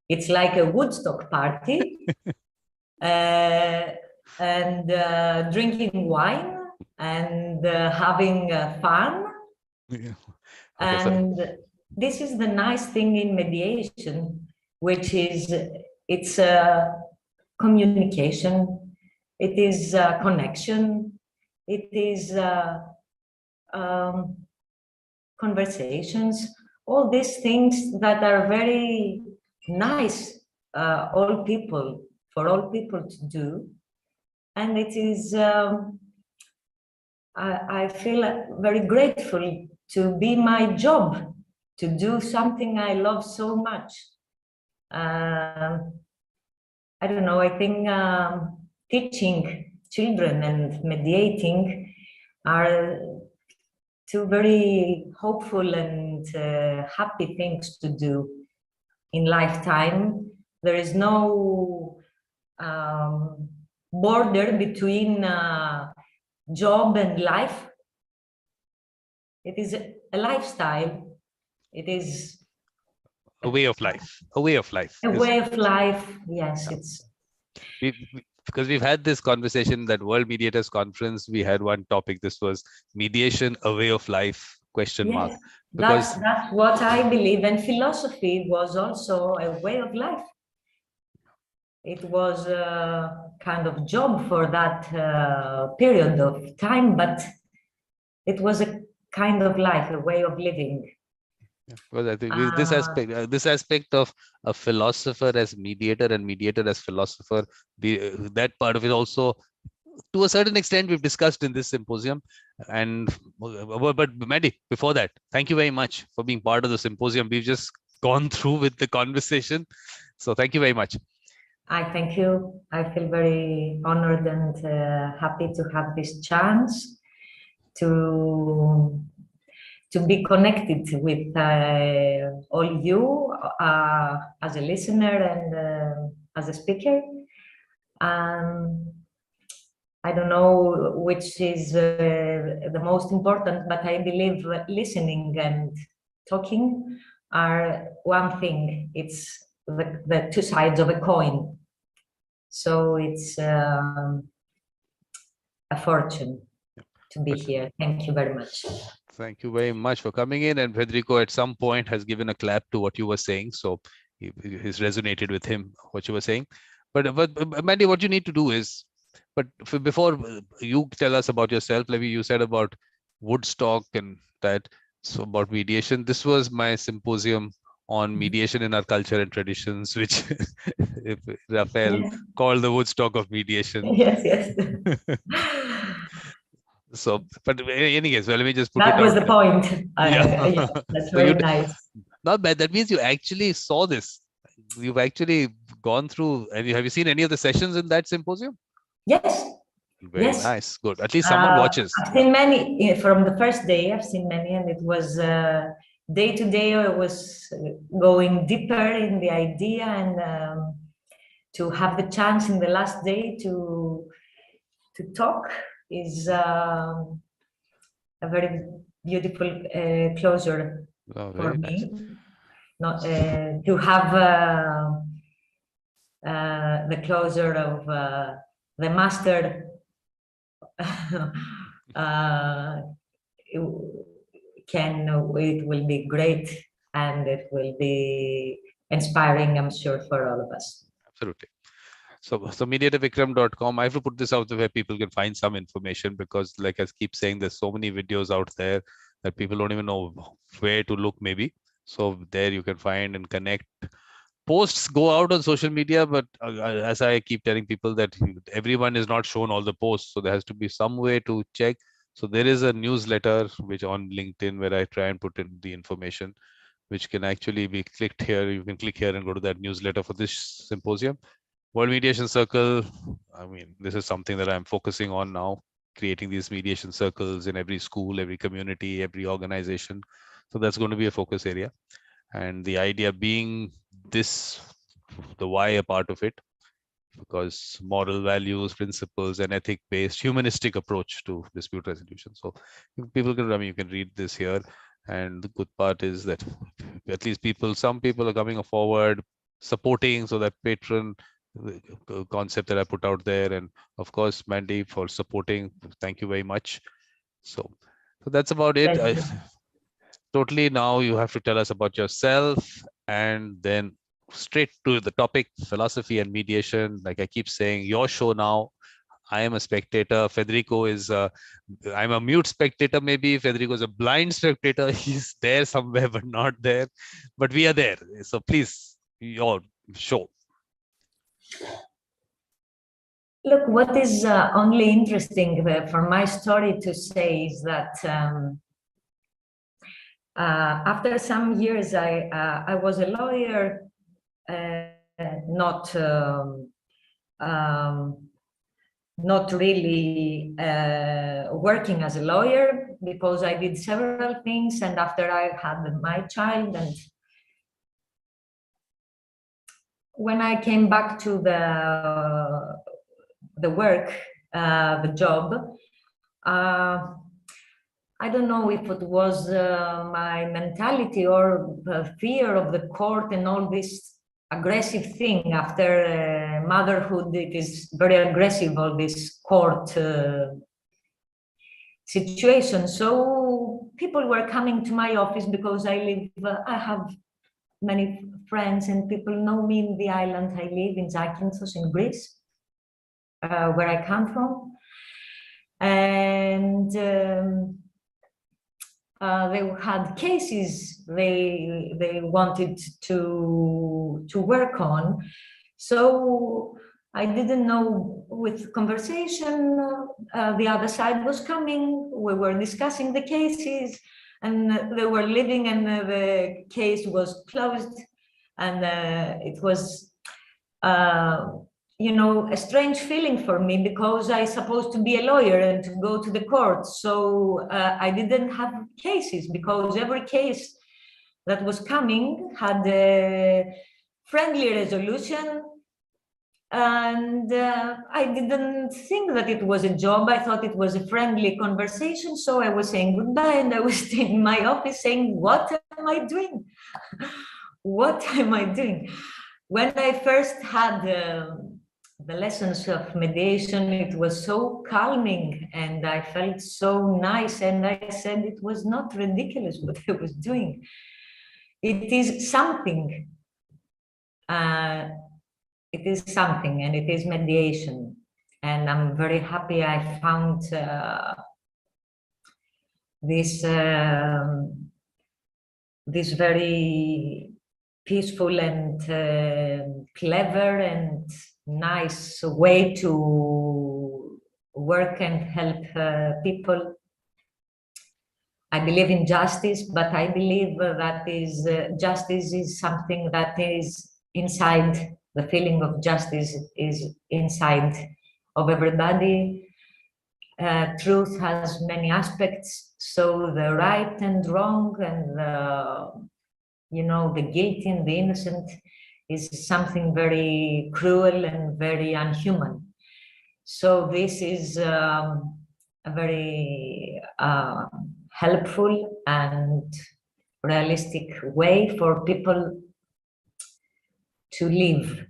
It's like a Woodstock party, and drinking wine and having fun. Yeah. Okay, and this is the nice thing in mediation, which is it's communication, it is connection, it is conversations, all these things that are very nice for all people to do. And it is, I feel very grateful to be my job, to do something I love so much. I don't know, I think teaching children and mediating are two very hopeful and happy things to do in lifetime. There is no border between job and life. It is a lifestyle. It is a way of life. A way of life. A way of life. Yes, yeah. It's. Because we've had this conversation, that World Mediators Conference, we had one topic. This was mediation, a way of life, question mark. Because that's what I believe. And philosophy was also a way of life. It was a kind of job for that period of time, but it was a kind of life, a way of living. Yeah, because I think this aspect of a philosopher as mediator and mediator as philosopher, that part of it also, to a certain extent, we've discussed in this symposium. But Mandi, before that, thank you very much for being part of the symposium. We've just gone through with the conversation, so thank you very much. I thank you. I feel very honored and happy to have this chance to be connected with all you as a listener and as a speaker. I don't know which is the most important, but I believe listening and talking are one thing. It's the two sides of a coin. So it's a fortune to be here. Thank you very much. Thank you very much for coming in. And Federico at some point has given a clap to what you were saying. So it's resonated with him, what you were saying. But Mandi, what you need to do is, before you tell us about yourself, like you said about Woodstock and that, so about mediation. This was my symposium on mediation in our culture and traditions, which Raphael called the Woodstock of mediation. Yes, yes. So, but anyways, well, let me just put that it was out the point. Yeah. That's very nice. Not bad. That means you actually saw this. You've actually gone through. Have you seen any of the sessions in that symposium? Yes. Very nice. Good. At least someone watches. I've seen many from the first day. I've seen many, and it was day to day. I was going deeper in the idea, and to have the chance in the last day to talk is a very beautiful closure for me. Not to have the closure of the master. It will be great, and it will be inspiring, I'm sure, for all of us. Absolutely. So mediatorvikram.com. I have to put this out there where people can find some information, because like I keep saying, there's so many videos out there that people don't even know where to look maybe. So there you can find and connect. Posts go out on social media, but as I keep telling people, that everyone is not shown all the posts. So there has to be some way to check. So there is a newsletter which on LinkedIn where I try and put in the information, which can actually be clicked here. You can click here and go to that newsletter for this symposium. World Mediation Circle, I mean, this is something that I'm focusing on now, creating these mediation circles in every school, every community, every organization. So that's going to be a focus area. And the idea being this, the why a part of it, because moral values, principles, and ethic-based humanistic approach to dispute resolution. So people can, you can read this here. And the good part is that at least some people are coming forward, supporting, so that patron concept that I put out there, and of course Mandi for supporting. Thank you very much. So that's about it. Totally, now you have to tell us about yourself, and then straight to the topic, philosophy and mediation. Like I keep saying, your show now. I am a spectator. Federico is I'm a mute spectator. Maybe Federico is a blind spectator. He's there somewhere but not there, but we are there. So please, your show. Look, what is only interesting for my story to say is that after some years, I was a lawyer, not really working as a lawyer, because I did several things, and after I had my child, and when I came back to the work, the job, I don't know if it was my mentality or the fear of the court and all this aggressive thing after motherhood. It is very aggressive, all this court situation. So people were coming to my office because I have many friends and people know me in the island. I live in Zakynthos in Greece, where I come from. And they had cases they wanted to work on. So I didn't know, with conversation, the other side was coming, we were discussing the cases, and they were leaving, and the case was closed. And it was, you know, a strange feeling for me, because I supposed to be a lawyer and to go to the court. So I didn't have cases, because every case that was coming had a friendly resolution. And I didn't think that it was a job. I thought it was a friendly conversation. So I was saying goodbye, and I was staying in my office saying, what am I doing? What am I doing? When I first had the lessons of mediation, it was so calming, and I felt so nice. And I said it was not ridiculous what I was doing. It is something. It is something, and it is mediation. And I'm very happy I found this very peaceful and clever and nice way to work and help people. I believe in justice, but I believe that justice is something that is inside. The feeling of justice is inside of everybody. Truth has many aspects, so the right and wrong, and you know, the guilty and the innocent is something very cruel and very unhuman. So this is a very helpful and realistic way for people to live.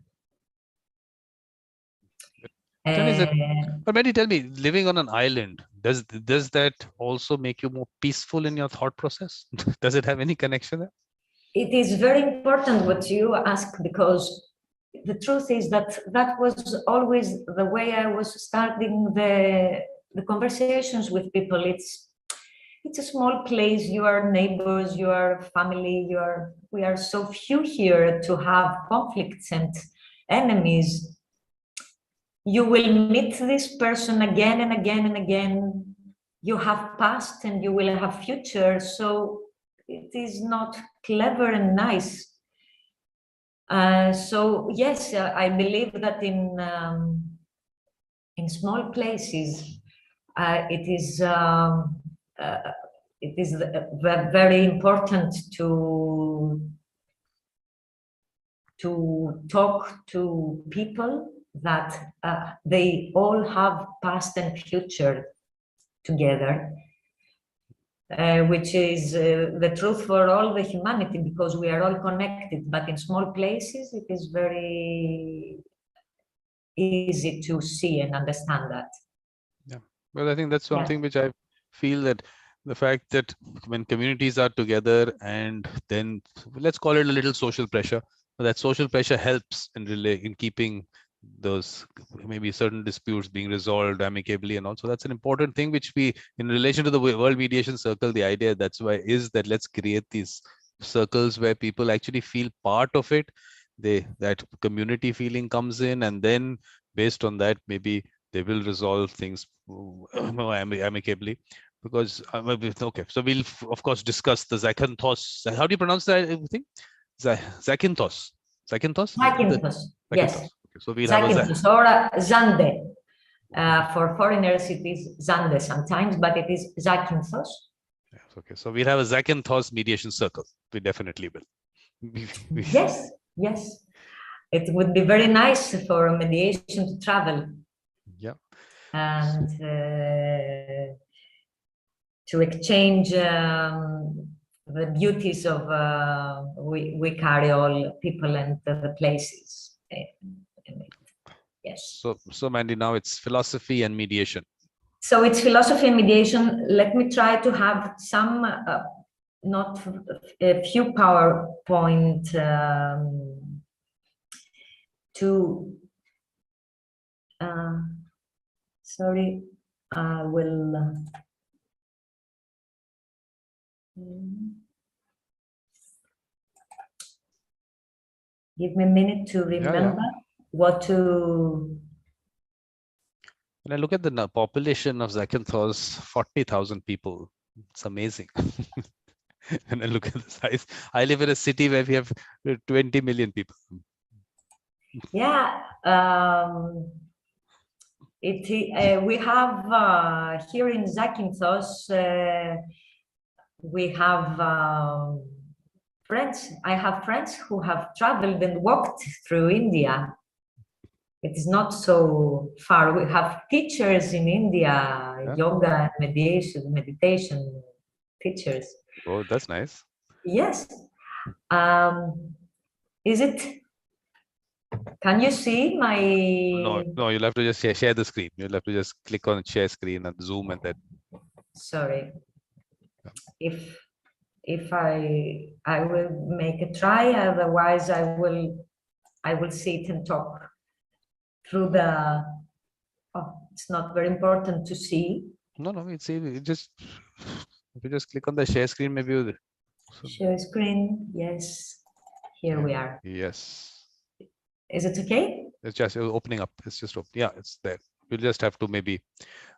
But Mandi, tell me, living on an island, does that also make you more peaceful in your thought process? Does it have any connection there? It is very important what you ask, because the truth is that that was always the way I was starting the conversations with people. It's a small place, you are neighbors, you are family, we are so few here to have conflicts and enemies. You will meet this person again and again and again. You have past and you will have future. So it is not clever and nice. So yes, I believe that in small places, it is very important to talk to people that they all have past and future together. which is the truth for all the humanity, because we are all connected, but in small places, it is very easy to see and understand that. Yeah, well, I think that's something which I feel, that the fact that when communities are together, and then let's call it a little social pressure, but that social pressure helps in keeping those maybe certain disputes being resolved amicably, and also that's an important thing which we, in relation to the World Mediation Circle, the idea that's why is that let's create these circles where people actually feel part of it. That community feeling comes in, and then based on that, maybe they will resolve things amicably. Because okay, so we'll of course discuss the Zakynthos. How do you pronounce that thing? Zakynthos. Zakynthos? Zakynthos. Yes. Okay, so we'll Zakynthos or Zande. For foreigners, it is Zande sometimes, but it is Zakynthos. Okay, so we'll have a Zakynthos mediation circle. We definitely will. Yes, yes. It would be very nice for mediation to travel. Yeah. And to exchange the beauties of we carry all people and the places. Yes. So Mandi, now it's philosophy and mediation. So it's philosophy and mediation. Let me try to have some, not a few PowerPoint sorry, I will. Give me a minute to remember what to. When I look at the population of Zakynthos, 40,000 people. It's amazing. And I look at the size. I live in a city where we have 20 million people. Yeah. We have here in Zakynthos, we have friends. I have friends who have traveled and walked through India. It is not so far. We have teachers in India, yoga, meditation teachers. Oh, that's nice. Yes. Is it? Can you see my? No, you'll have to just share the screen. You'll have to just click on share screen and zoom and then. Sorry. If I will make a try, otherwise I will sit and talk through the. Oh, it's not very important to see. No, it's just if you just click on the share screen, maybe. Share screen, yes. Here we are. Yes. Is it okay? It's just opening up. It's just open. Yeah, it's there. You'll just have to maybe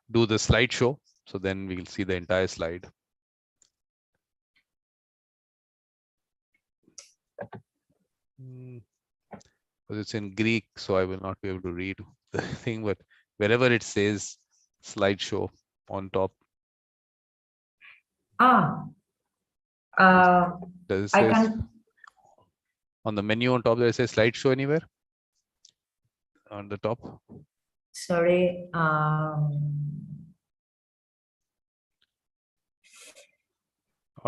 do the slideshow, so then we'll see the entire slide. Because it's in Greek, so I will not be able to read the thing, but wherever it says slideshow on top. Does it say on the menu on top there, it says slideshow anywhere on the top? Sorry. On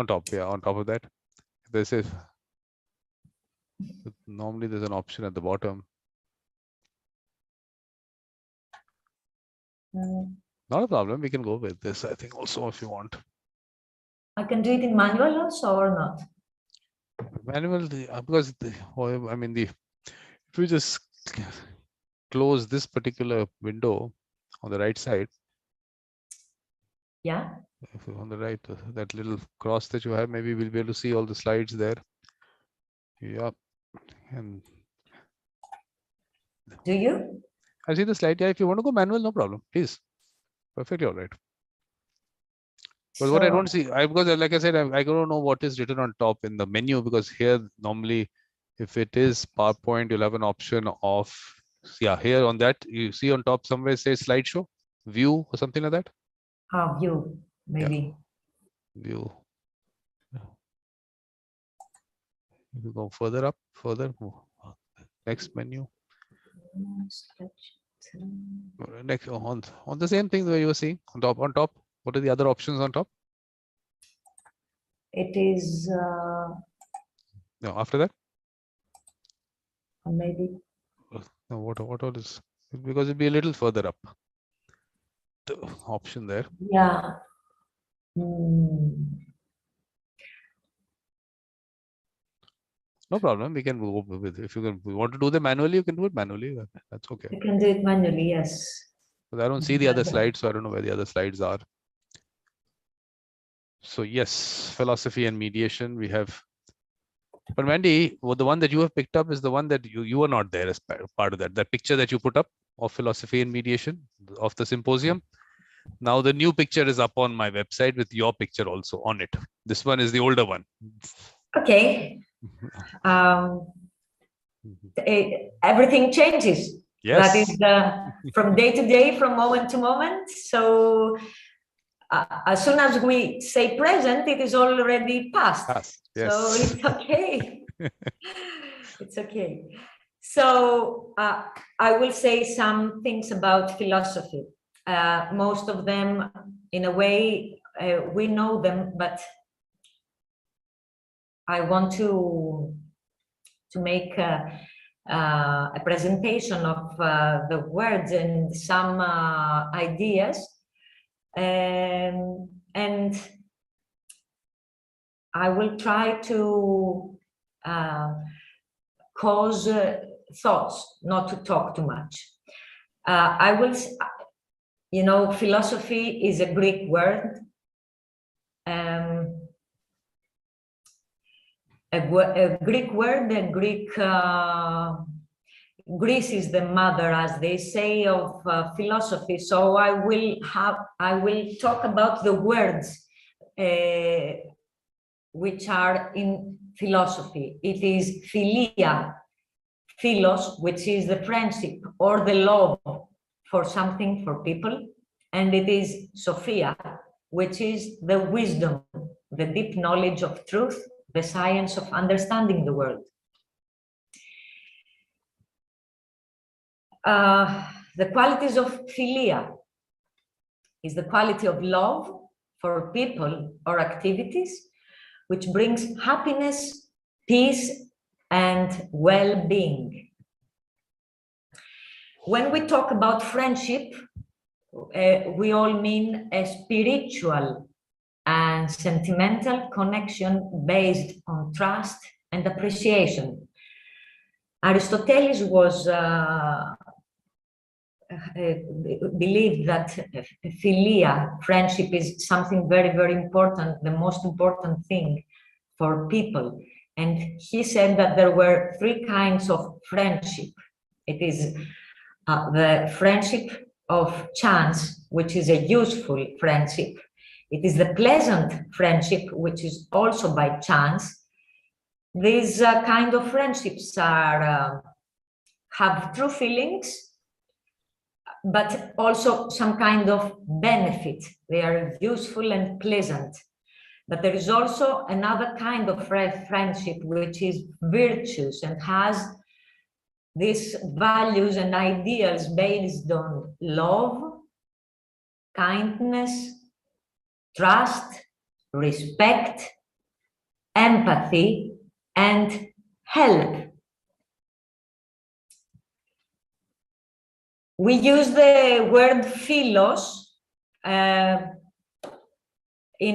top, yeah, on top of that. This is normally there's an option at the bottom. Not a problem. We can go with this, I think, also, if you want. I can do it in manual also or not? Manual, because if we just close this particular window on the right side. Yeah. On the right, that little cross that you have, maybe we'll be able to see all the slides there. Yeah. And do you? I see the slide. Yeah, if you want to go manual, no problem. Please. Perfectly all right. But what I don't see, because like I said, I don't know what is written on top in the menu, because here normally, if it is PowerPoint, you'll have an option of, yeah, here on that, you see on top somewhere says slideshow, view or something like that. View, maybe. Yeah. View. If you go further up, next menu. Next on the same thing that you were seeing on top. What are the other options on top? It is no, after that? maybe. No, what all is? Because it'll be a little further up. The option there. Yeah. No problem. We can go with if you want to do them manually, you can do it manually. That's okay. You can do it manually, yes. But I don't see the other slides, so I don't know where the other slides are. So yes, philosophy and mediation we have. But Mandi, well, the one that you have picked up is the one that you were not there as part of that. That picture that you put up of philosophy and mediation of the symposium. Now the new picture is up on my website with your picture also on it. This one is the older one. Okay. Everything changes. Yes. That is from day to day, from moment to moment. So as soon as we say present, it is already past. Yes. So it's okay. It's okay. So I will say some things about philosophy. Most of them, in a way, we know them, but I want to make a presentation of the words and some ideas, and I will try to cause thoughts, not to talk too much. I will, you know, philosophy is a Greek word. A Greek word, Greece is the mother, as they say, of philosophy. So I will talk about the words which are in philosophy. It is philia, philos, which is the friendship or the love for something, for people, and it is sophia, which is the wisdom, the deep knowledge of truth, the science of understanding the world. The qualities of philia is the quality of love for people or activities, which brings happiness, peace, and well-being. When we talk about friendship, we all mean a spiritual and sentimental connection based on trust and appreciation. Aristotle was believed that philia, friendship, is something very, very important, the most important thing for people. And he said that there were three kinds of friendship. It is the friendship of chance, which is a useful friendship. It is the pleasant friendship, which is also by chance. These kind of friendships are have true feelings, but also some kind of benefit. They are useful and pleasant. But there is also another kind of friendship, which is virtuous and has these values and ideals based on love, kindness, trust, respect, empathy, and help. We use the word philos in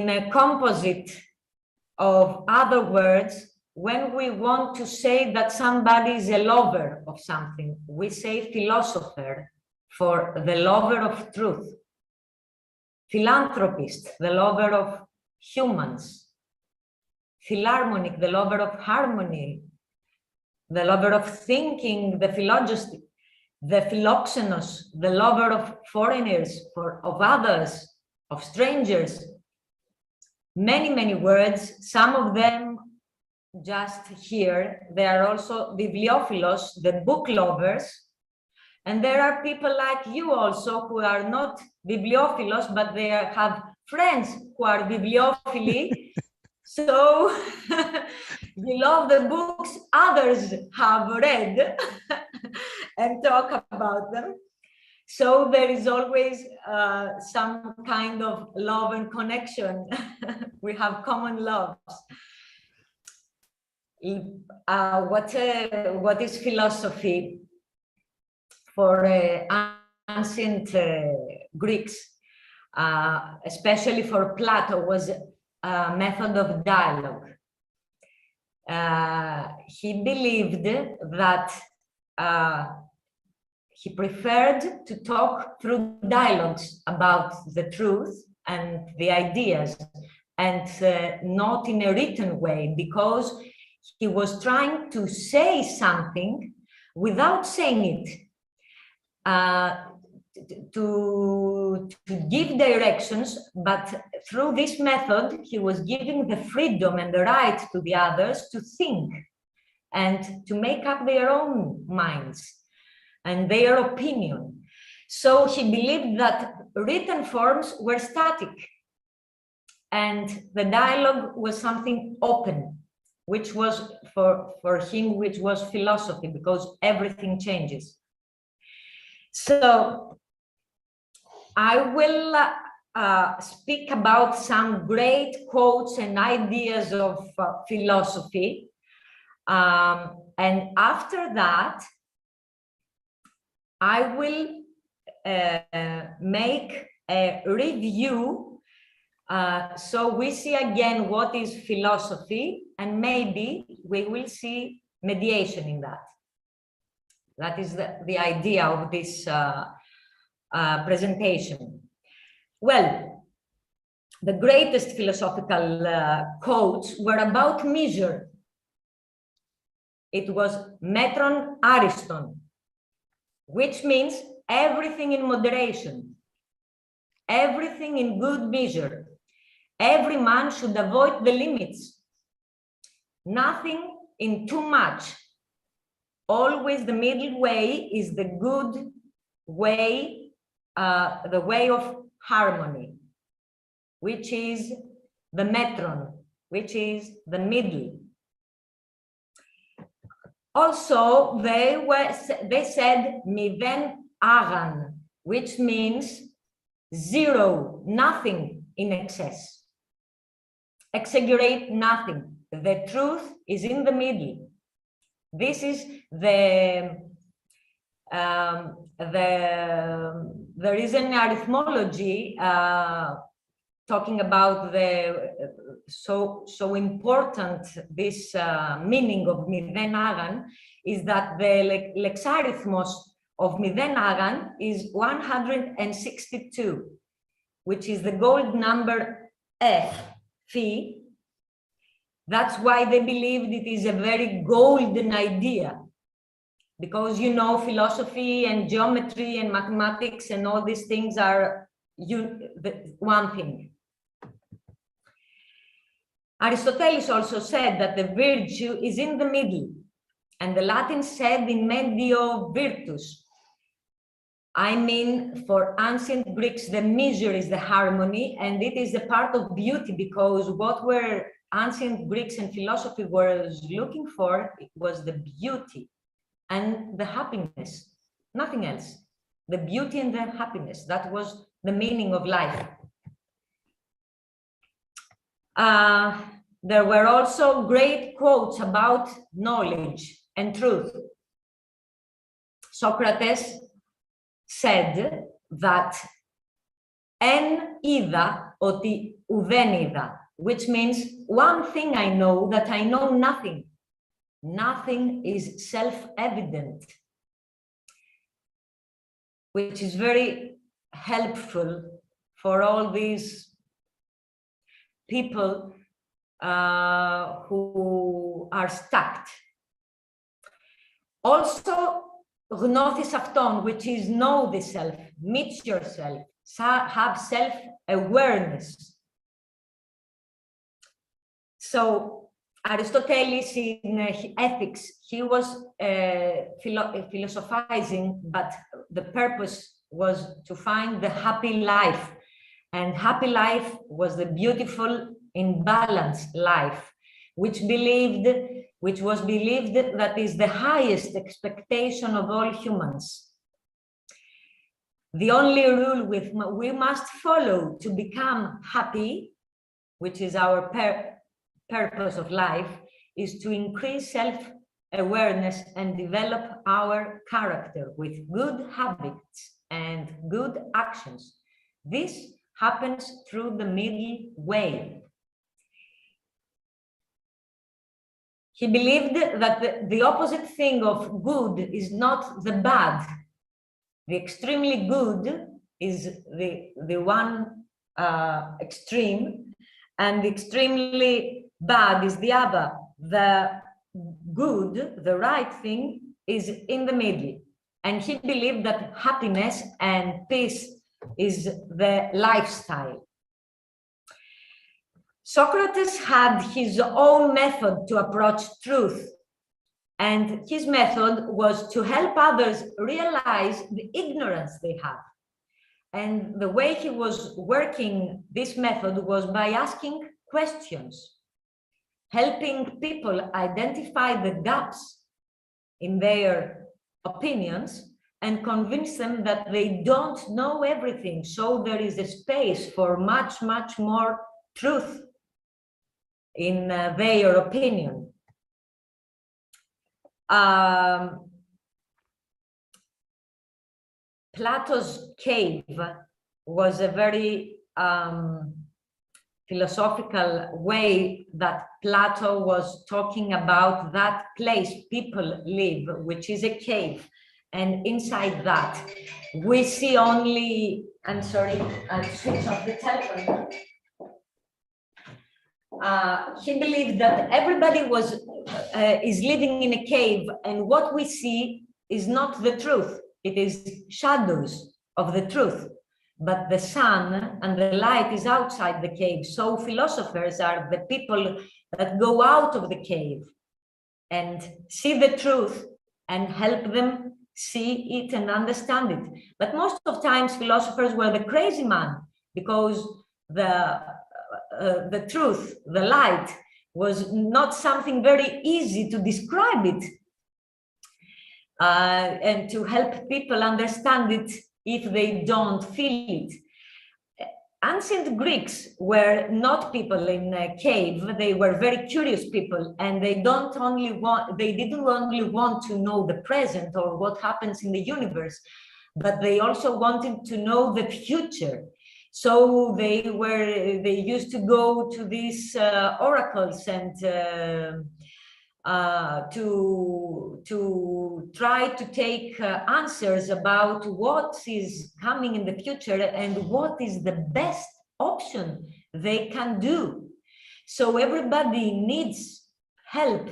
a composite of other words when we want to say that somebody is a lover of something. We say philosopher for the lover of truth. Philanthropist, the lover of humans. Philharmonic, the lover of harmony. The lover of thinking, the philologist. The philoxenos, the lover of foreigners, of others, of strangers. Many, many words, some of them just here. There are also bibliophilos, the book lovers. And there are people like you also who are not bibliophilos, but they have friends who are bibliophili. So you love the books others have read and talk about them. So there is always some kind of love and connection. We have common loves. What is philosophy? For ancient Greeks, especially for Plato, was a method of dialogue. He believed that he preferred to talk through dialogues about the truth and the ideas, and not in a written way, because he was trying to say something without saying it, to give directions, but through this method, he was giving the freedom and the right to the others to think and to make up their own minds and their opinion. So he believed that written forms were static and the dialogue was something open, which was for him, which was philosophy, because everything changes. So I will speak about some great quotes and ideas of philosophy. And after that, I will make a review. So we see again what is philosophy, and maybe we will see mediation in that. That is the idea of this presentation. Well, the greatest philosophical quotes were about measure. It was metron ariston, which means everything in moderation, everything in good measure. Every man should avoid the limits, nothing in too much. Always the middle way is the good way, the way of harmony, which is the metron, which is the middle. Also, they said miden agan, which means zero, nothing in excess. Exaggerate nothing. The truth is in the middle. This is there is an arithmology talking about the so important this meaning of miden agan is that the lexarithmos of miden agan is 162, which is the gold number F, phi. That's why they believed it is a very golden idea, because you know philosophy and geometry and mathematics and all these things are one thing. Aristotle also said that the virtue is in the middle, and the Latin said in medio virtus. I mean, for ancient Greeks, the measure is the harmony, and it is a part of beauty, because what were ancient Greeks and philosophy was looking for, it was the beauty and the happiness, nothing else. The beauty and the happiness, that was the meaning of life. There were also great quotes about knowledge and truth. Socrates said that en ida oti uden ida, which means one thing I know, that I know nothing. Nothing is self-evident, which is very helpful for all these people who are stuck. Also, gnosis αυτόν, which is know the self, meet yourself, have self-awareness. So Aristotle in ethics, he was philosophizing, but the purpose was to find the happy life. And happy life was the beautiful, imbalanced life, which was believed that is the highest expectation of all humans. The only rule we must follow to become happy, which is our purpose of life, is to increase self-awareness and develop our character with good habits and good actions. This happens through the middle way. He believed that the opposite thing of good is not the bad. The extremely good is the one extreme, and the extremely bad is the other. The good, the right thing, is in the middle. And he believed that happiness and peace is the lifestyle. Socrates had his own method to approach truth, and his method was to help others realize the ignorance they have. And the way he was working this method was by asking questions, helping people identify the gaps in their opinions and convince them that they don't know everything. So there is a space for much, much more truth in their opinion. Plato's cave was a very philosophical way that Plato was talking about that place people live, which is a cave. And inside that, we see only, I'm sorry, I'll switch off the telephone. He believed that everybody is living in a cave, and what we see is not the truth. It is shadows of the truth, but the sun and the light is outside the cave. So philosophers are the people that go out of the cave and see the truth and help them see it and understand it. But most of times philosophers were the crazy man, because the truth, the light, was not something very easy to describe it and to help people understand it if they don't feel it. Ancient Greeks were not people in a cave. They were very curious people, and they didn't only want to know the present or what happens in the universe, but they also wanted to know the future. So they used to go to these oracles and to try to take answers about what is coming in the future and what is the best option they can do. So everybody needs help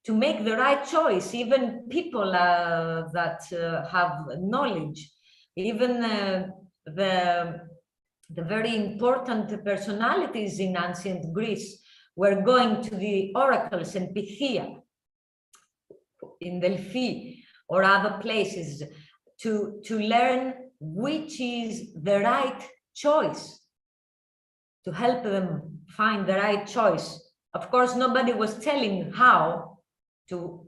to make the right choice, even people that have knowledge, even the very important personalities in ancient Greece were going to the oracles and Pythia in Delphi or other places to learn which is the right choice, to help them find the right choice. Of course, nobody was telling how to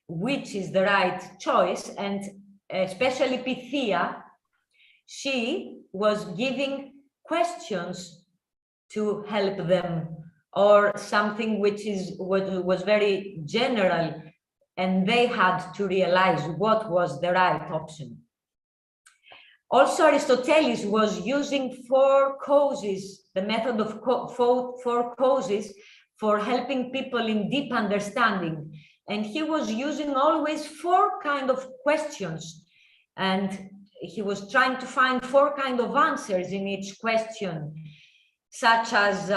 which is the right choice, and especially Pythia, she was giving questions to help them, or something which was very general, and they had to realize what was the right option. Also, Aristoteles was using 4 causes, the method of 4 causes, for helping people in deep understanding. And he was using always 4 kind of questions, and he was trying to find 4 kind of answers in each question, such as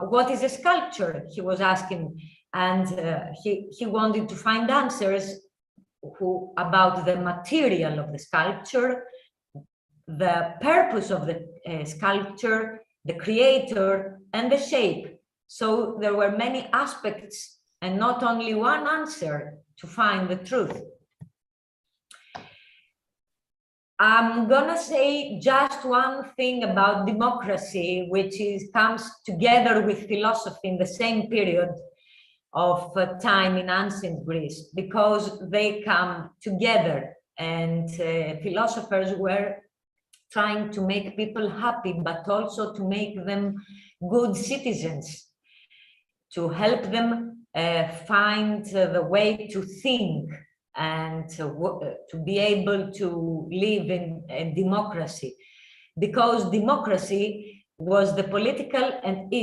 what is a sculpture, he was asking, and he wanted to find answers about the material of the sculpture, the purpose of the sculpture, the creator, and the shape. So there were many aspects and not only one answer to find the truth. I'm gonna say just one thing about democracy, which comes together with philosophy in the same period of time in ancient Greece, because they come together and philosophers were trying to make people happy, but also to make them good citizens, to help them find the way to think and to be able to live in democracy. Because democracy was the political and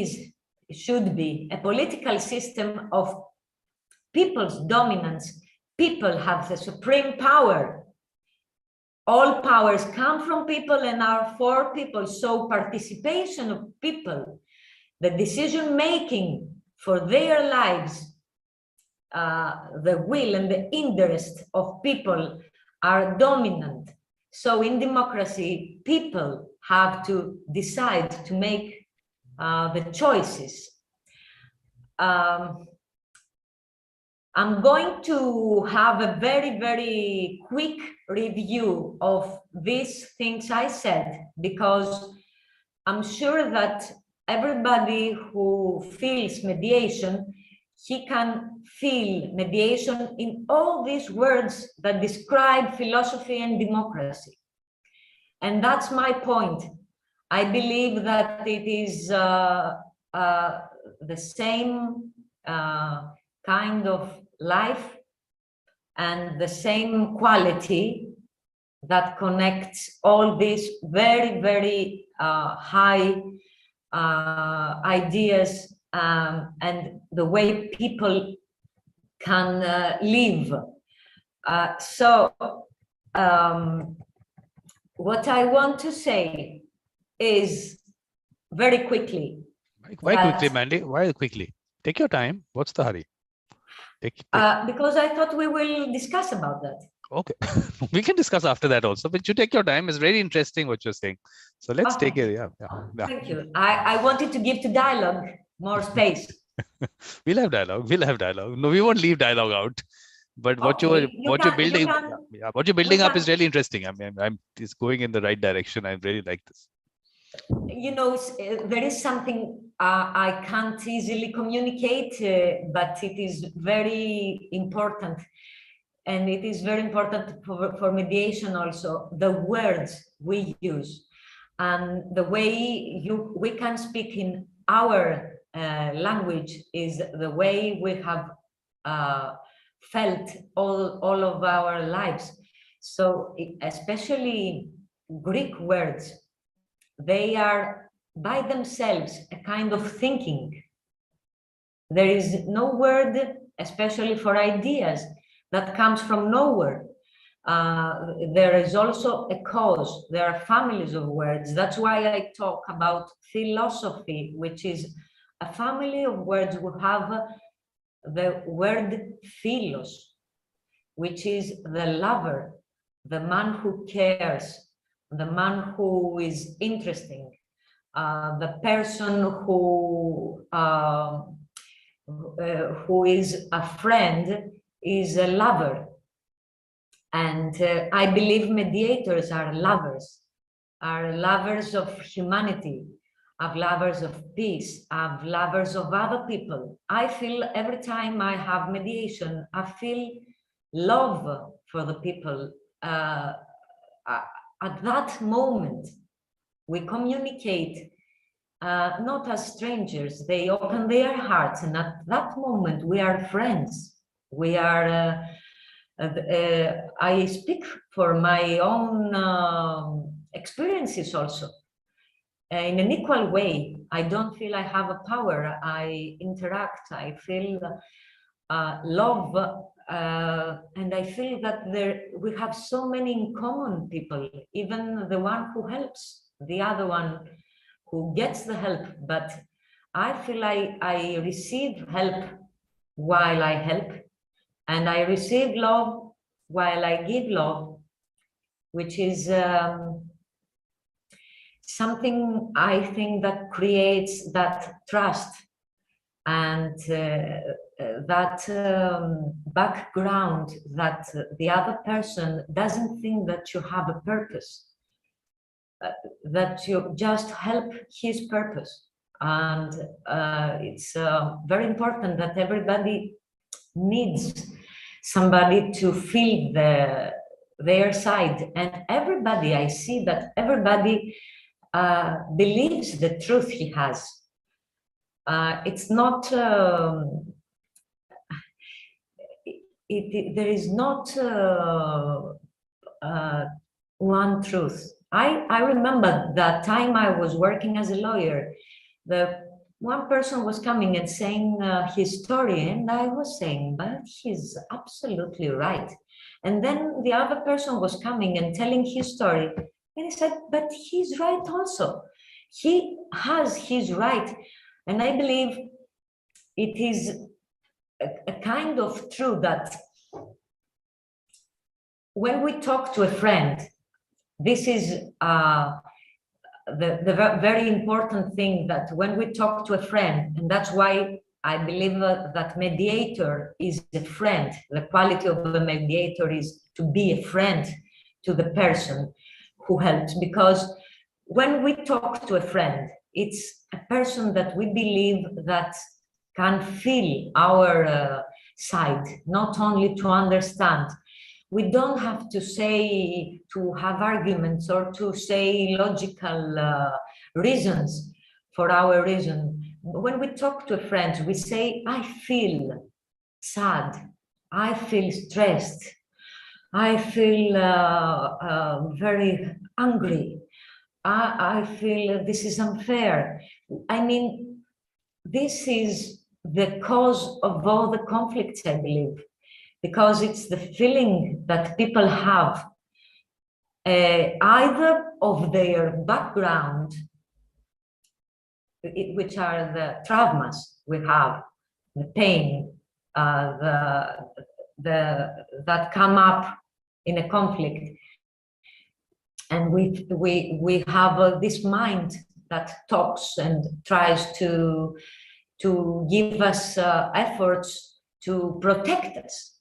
should be a political system of people's dominance. People have the supreme power. All powers come from people and are for people. So participation of people, the decision-making for their lives, the will and the interest of people are dominant. So in democracy, people have to decide to make the choices. I'm going to have a very, very quick review of these things I said, because I'm sure that everybody who feels mediation, he can feel mediation in all these words that describe philosophy and democracy. And that's my point. I believe that it is the same kind of life and the same quality that connects all these very, very high ideas and the way people can live. What I want to say is very quickly. Why quickly, Mandi? Why quickly? Take your time. What's the hurry? Because I thought we will discuss about that. Okay, we can discuss after that also, but you take your time. It's very interesting what you're saying. So let's take it. Yeah. Thank you. I wanted to give to dialogue more space. We'll have dialogue. No, we won't leave dialogue out. But what you're building up is really interesting. I mean, it's going in the right direction. I really like this. You know, there is something I can't easily communicate, but it is very important. And it is very important for mediation also, the words we use and the way we can speak in our language is the way we have felt all of our lives. So especially Greek words, they are by themselves a kind of thinking. There is no word, especially for ideas, that comes from nowhere. There is also a cause. There are families of words. That's why I talk about philosophy, which is a family of words. We have the word philos, which is the lover, the man who cares, the man who is interesting, the person who is a friend, is a lover. And I believe mediators are lovers of humanity, are lovers of peace, are lovers of other people. I feel every time I have mediation, I feel love for the people. At that moment, we communicate not as strangers. They open their hearts, and at that moment, we are friends. We are, I speak for my own experiences also. In an equal way, I don't feel I have a power. I interact, I feel love, and I feel that we have so many in common people, even the one who helps, the other one who gets the help. But I feel I receive help while I help. And I receive love while I give love, which is something I think that creates that trust and that background that the other person doesn't think that you have a purpose, that you just help his purpose. And it's very important that everybody needs somebody to feel their side. And everybody, I see that everybody believes the truth he has. It's not, there is not one truth. I remember that time I was working as a lawyer, one person was coming and saying his story, and I was saying, but he's absolutely right. And then the other person was coming and telling his story, and he said, but he's right also. He has his right. And I believe it is a kind of truth that when we talk to a friend, this is the very important thing, that when we talk to a friend, and that's why I believe that mediator is a friend. The quality of the mediator is to be a friend to the person who helps, because when we talk to a friend, it's a person that we believe that can feel our side, not only to understand. We don't have to say, to have arguments or to say logical reasons for our reason. When we talk to friends, we say, I feel sad, I feel stressed, I feel very angry, I feel this is unfair. I mean, this is the cause of all the conflicts, I believe, because it's the feeling that people have either of their background, which are the traumas we have, the pain, that come up in a conflict. And we have this mind that talks and tries to give us efforts to protect us.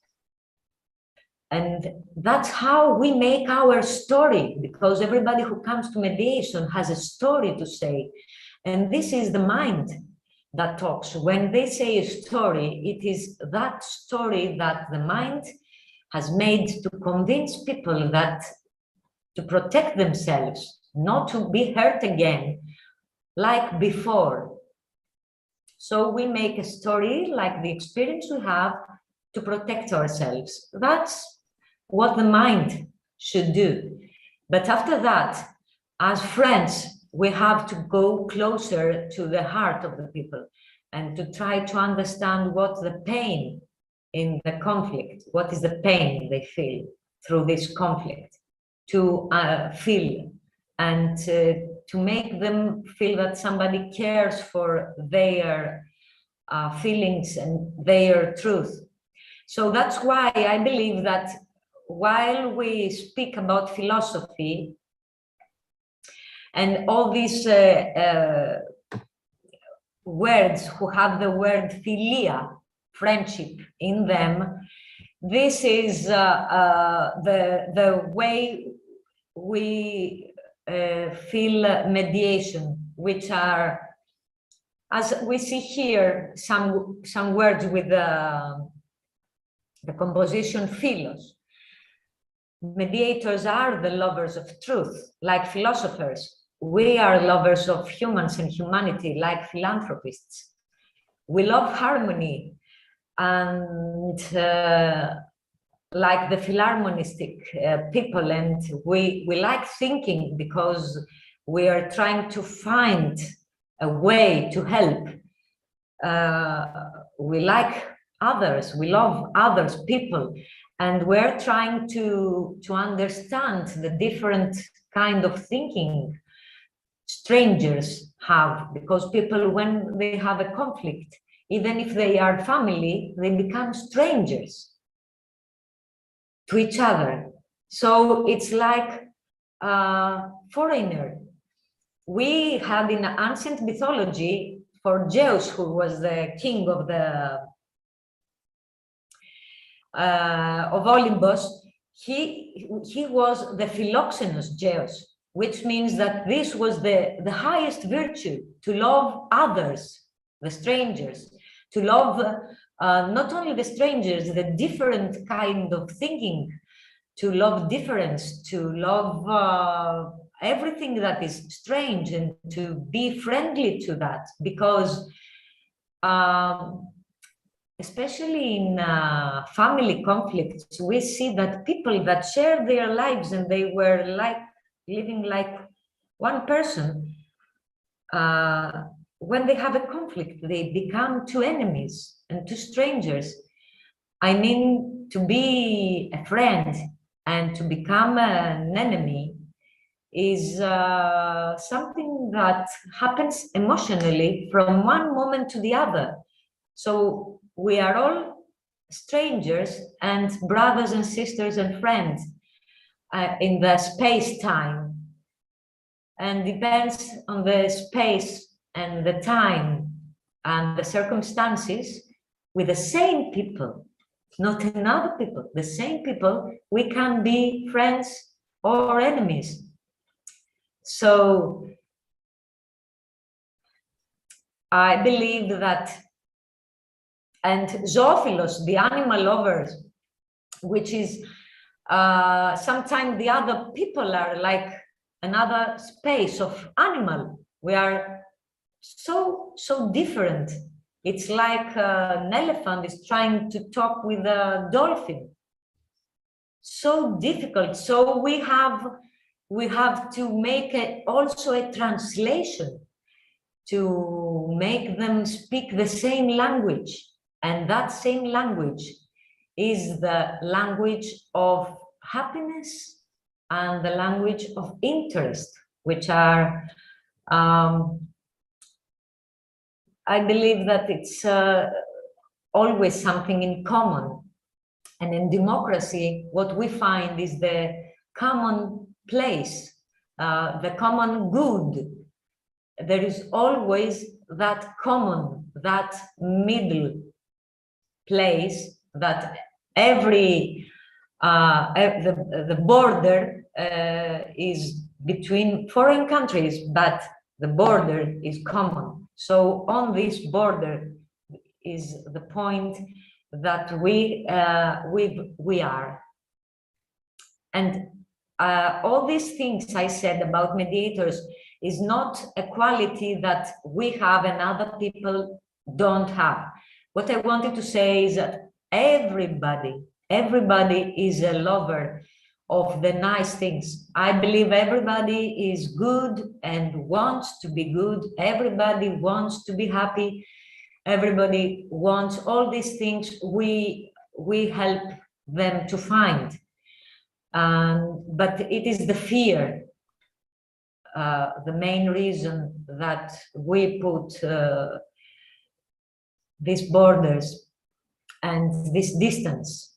And that's how we make our story, because everybody who comes to mediation has a story to say. And this is the mind that talks. When they say a story, it is that story that the mind has made to convince people that to protect themselves, not to be hurt again like before. So we make a story like the experience we have to protect ourselves. That's what the mind should do. But after that, as friends, we have to go closer to the heart of the people and to try to understand what the pain in the conflict, what is the pain they feel through this conflict, to feel and to make them feel that somebody cares for their feelings and their truth. So that's why I believe that while we speak about philosophy and all these words who have the word philia, friendship, in them, this is the way we feel mediation, which are, as we see here, some words with the composition philos. Mediators are the lovers of truth, like philosophers. We are lovers of humans and humanity, like philanthropists. We love harmony, and like the philharmonistic people, and we like thinking because we are trying to find a way to help. We like others, we love others, people, and we're trying to understand the different kind of thinking strangers have, because people, when they have a conflict, even if they are family, they become strangers to each other. So it's like a foreigner. We had in ancient mythology, for Zeus, who was the king of Olympus, he was the philoxenos Zeus, which means that this was the highest virtue, to love others, the strangers, to love not only the strangers, the different kind of thinking, to love difference, to love everything that is strange, and to be friendly to that, because especially in family conflicts, we see that people that share their lives and they were like living like one person, when they have a conflict, they become two enemies and two strangers. I mean, to be a friend and to become an enemy is something that happens emotionally from one moment to the other. So we are all strangers and brothers and sisters and friends in the space-time, and depends on the space and the time and the circumstances. With the same people, not another people, the same people, we can be friends or enemies. So I believe that, and zoophilos, the animal lovers, which is sometimes the other people are like another space of animal. We are so different. It's like an elephant is trying to talk with a dolphin. So difficult. So we have to make also a translation to make them speak the same language. And that same language is the language of happiness and the language of interest, which are, I believe that it's always something in common. And in democracy, what we find is the common place, the common good. There is always that common, that middle place, that every the border is between foreign countries, but the border is common. So on this border is the point that we are. And all these things I said about mediators is not a quality that we have and other people don't have. What I wanted to say is that everybody is a lover of the nice things. I believe everybody is good and wants to be good. Everybody wants to be happy. Everybody wants all these things. We help them to find. But it is the fear, the main reason that we put these borders and this distance,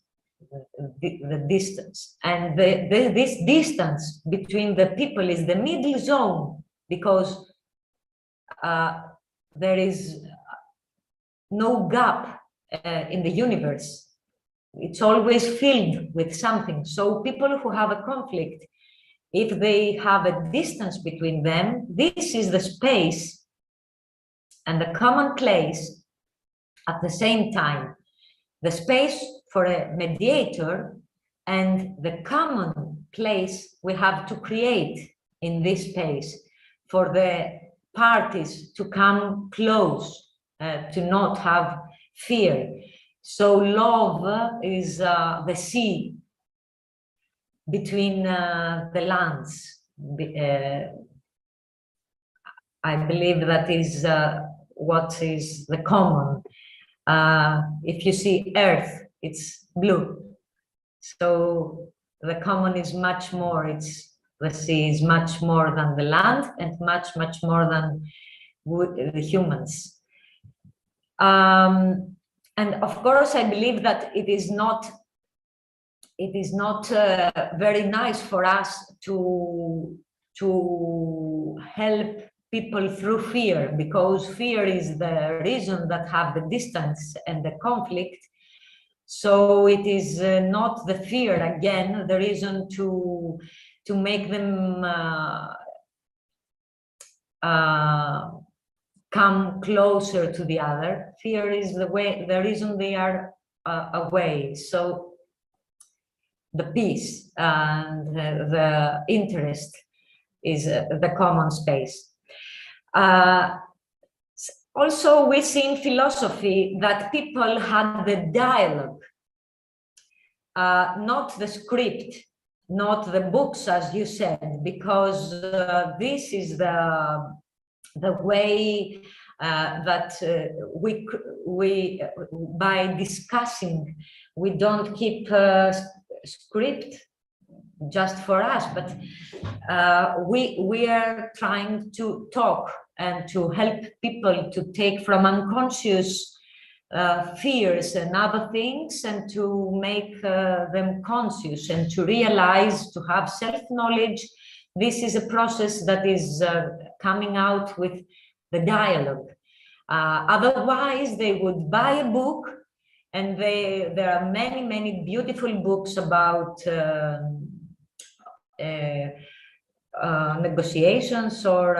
the distance. And this distance between the people is the middle zone, because there is no gap in the universe. It's always filled with something. So people who have a conflict, if they have a distance between them, this is the space and the common place at the same time. The space for a mediator and the common place we have to create in this space for the parties to come close, to not have fear. So love is the sea between the lands. I believe that is what is the common. If you see Earth, it's blue. So the common is much more, the sea is much more than the land and much more than the humans. And of course, I believe that it is not very nice for us to help people through fear, because fear is the reason that have the distance and the conflict. So it is not the fear, again, the reason to make them come closer to the other. Fear is the reason they are away. So the peace and the interest is the common space. Also, we see in philosophy that people had the dialogue, not the script, not the books, as you said, because this is the way that we by discussing, we don't keep script just for us, but we are trying to talk and to help people to take from unconscious fears and other things and to make them conscious and to realize, to have self-knowledge. This is a process that is coming out with the dialogue. Otherwise, they would buy a book, and there are many, many beautiful books about negotiations or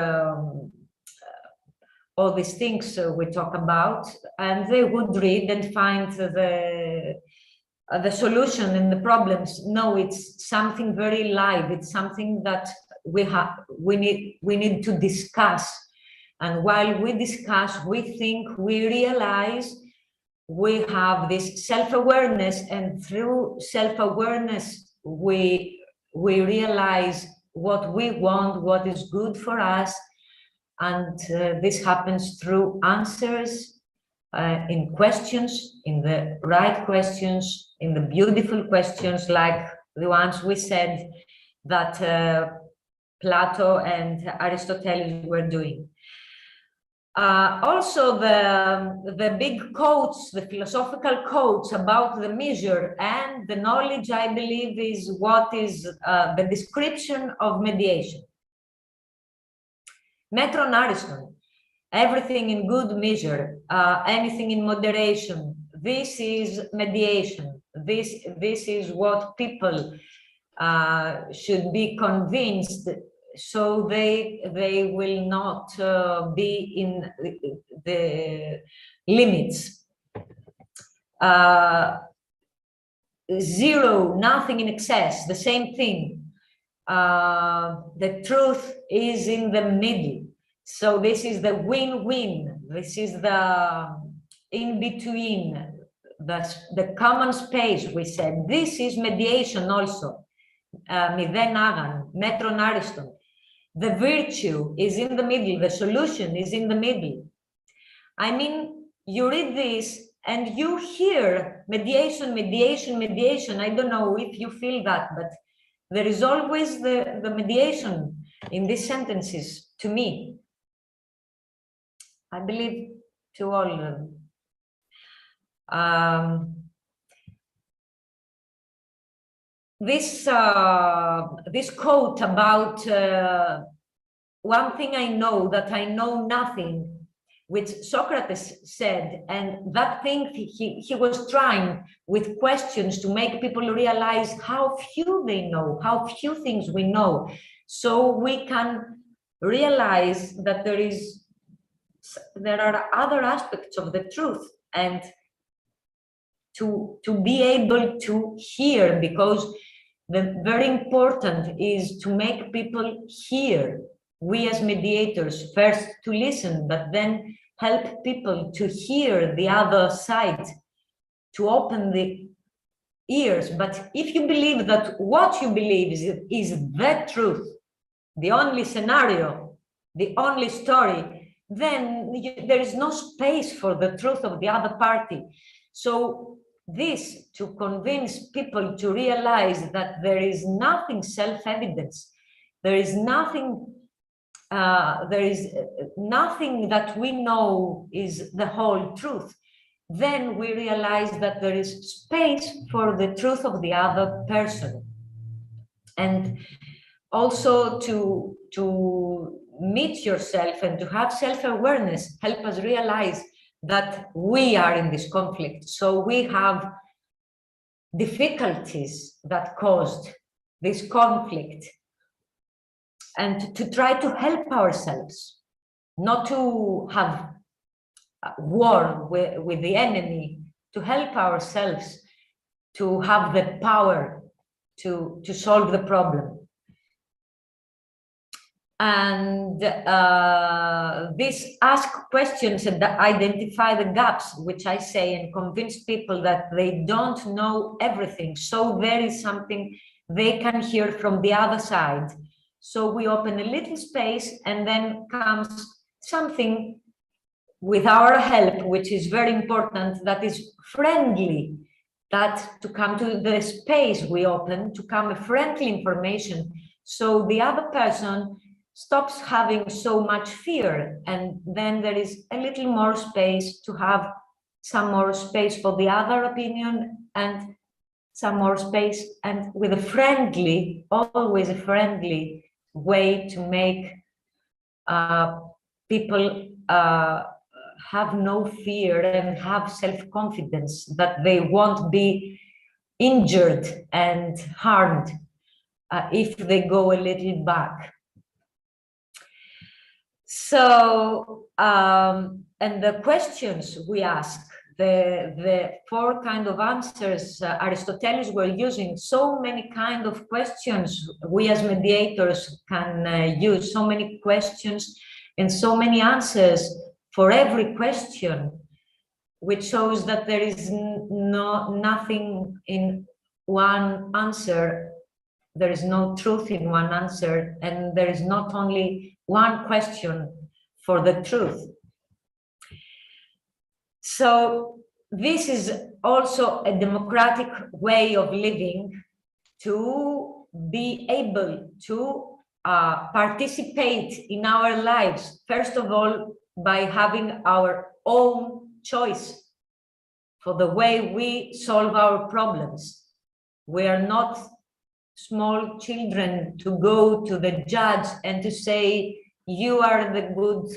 all these things we talk about, and they would read and find the solution and the problems. No, it's something very live. It's something that we need to discuss. And while we discuss, we think, we realize we have this self-awareness, and through self-awareness, we realize what we want, what is good for us. And this happens through answers in questions, in the right questions, in the beautiful questions, like the ones we said that Plato and Aristotle were doing. Also, the big quotes, the philosophical quotes about the measure and the knowledge, I believe, is what is the description of mediation. Metron Ariston, everything in good measure, anything in moderation. This is mediation. This is what people should be convinced, so they will not be in the limits. Zero, nothing in excess, the same thing. The truth is in the middle. So this is the win-win. This is the in-between, the common space, we said. This is mediation also. Μηδέν άγαν, μέτρον άριστον. The virtue is in the middle, the solution is in the middle. I mean, you read this and you hear mediation, mediation, mediation. I don't know if you feel that, but there is always the mediation in these sentences to me. I believe to all of them. This quote about one thing I know, that I know nothing, which Socrates said, and that thing he was trying with questions to make people realize how few they know, how few things we know, so we can realize that there are other aspects of the truth, and to be able to hear, because the very important is to make people hear. We as mediators, first to listen, but then help people to hear the other side, to open the ears. But if you believe that what you believe is the truth, the only scenario, the only story, then there is no space for the truth of the other party. So this, to convince people to realize that there is nothing self-evidence, there is nothing that we know is the whole truth, then we realize that there is space for the truth of the other person. And also to meet yourself and to have self-awareness help us realize that we are in this conflict. So we have difficulties that caused this conflict, and to try to help ourselves, not to have war with the enemy, to help ourselves to have the power to solve the problem. And this ask questions and identify the gaps, which I say, and convince people that they don't know everything. So there is something they can hear from the other side. So we open a little space, and then comes something with our help, which is very important, that is friendly, that to come to the space we open, to come a friendly information, so the other person stops having so much fear, and then there is a little more space to have some more space for the other opinion, and some more space, and with a friendly, always a friendly way to make people have no fear and have self-confidence that they won't be injured and harmed if they go a little back. So, and the questions we ask, the four kind of answers Aristoteles were using, so many kind of questions we as mediators can use, so many questions and so many answers for every question, which shows that there is nothing in one answer. There is no truth in one answer, and there is not only one question for the truth. So this is also a democratic way of living, to be able to participate in our lives, first of all, by having our own choice for the way we solve our problems. We are not small children to go to the judge and to say, you are the good,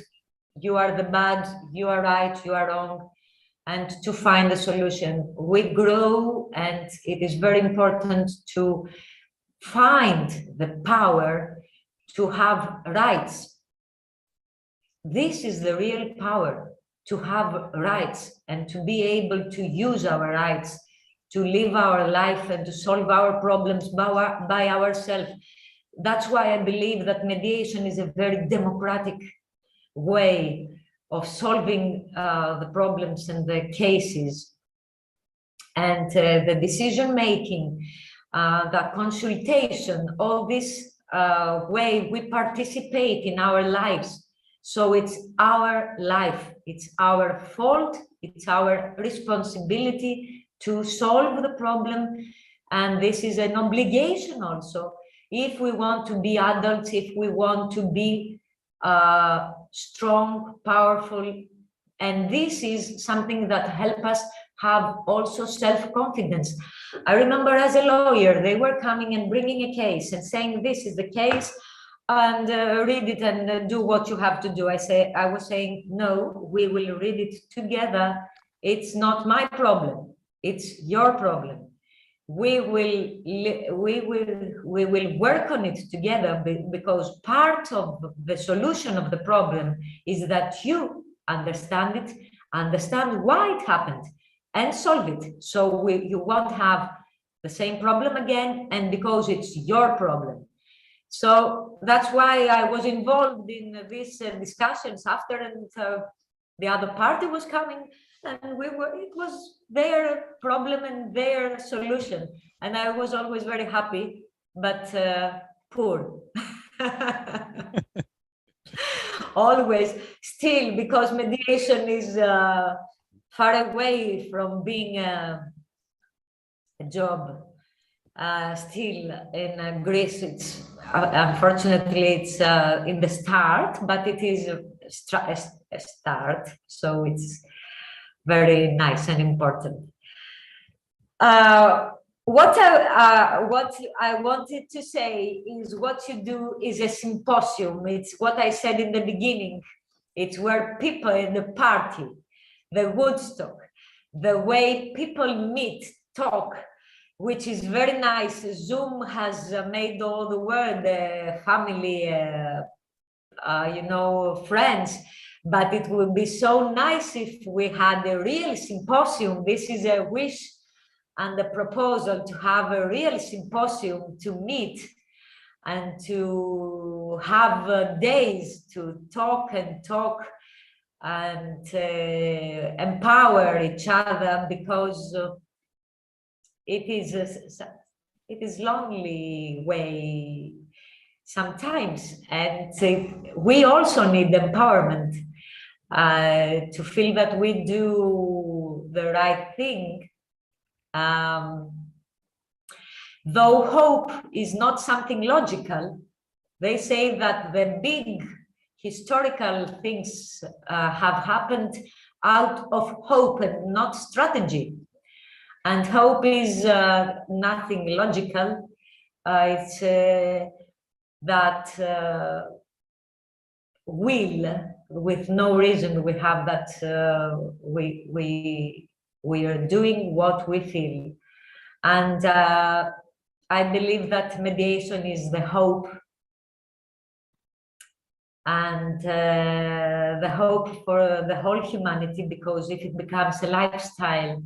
you are the bad, you are right, you are wrong, and to find a solution. We grow, and it is very important to find the power to have rights. This is the real power, to have rights and to be able to use our rights, to live our life and to solve our problems by ourselves. That's why I believe that mediation is a very democratic way of solving the problems and the cases. And the decision-making, the consultation, all this way we participate in our lives. So it's our life, it's our fault, it's our responsibility to solve the problem. And this is an obligation also, if we want to be adults, if we want to be strong, powerful. And this is something that helps us have also self-confidence. I remember as a lawyer, they were coming and bringing a case and saying, this is the case, and read it and do what you have to do. I was saying, no, we will read it together. It's not my problem, it's your problem. We will work on it together, because part of the solution of the problem is that you understand it, understand why it happened, and solve it. So you won't have the same problem again, and because it's your problem. So that's why I was involved in these discussions after, and the other party was coming, and it was their problem and their solution. And I was always very happy, but poor. Always, still, because mediation is far away from being a job. Still in Greece, it's unfortunately it's in the start, but it is a start, so it's very nice and important. What I wanted to say is, what you do is a symposium. It's what I said in the beginning. It's where people in the party, the Woodstock, the way people meet, talk, which is very nice. Zoom has made all the world family, you know, friends, but it would be so nice if we had a real symposium. This is a wish and the proposal to have a real symposium to meet and to have days to talk and empower each other, because it is lonely way sometimes, and we also need empowerment to feel that we do the right thing. Though hope is not something logical, they say that the big historical things have happened out of hope and not strategy. And hope is nothing logical. It's that will, with no reason, we have that we are doing what we feel. And I believe that mediation is the hope, and the hope for the whole humanity, because if it becomes a lifestyle,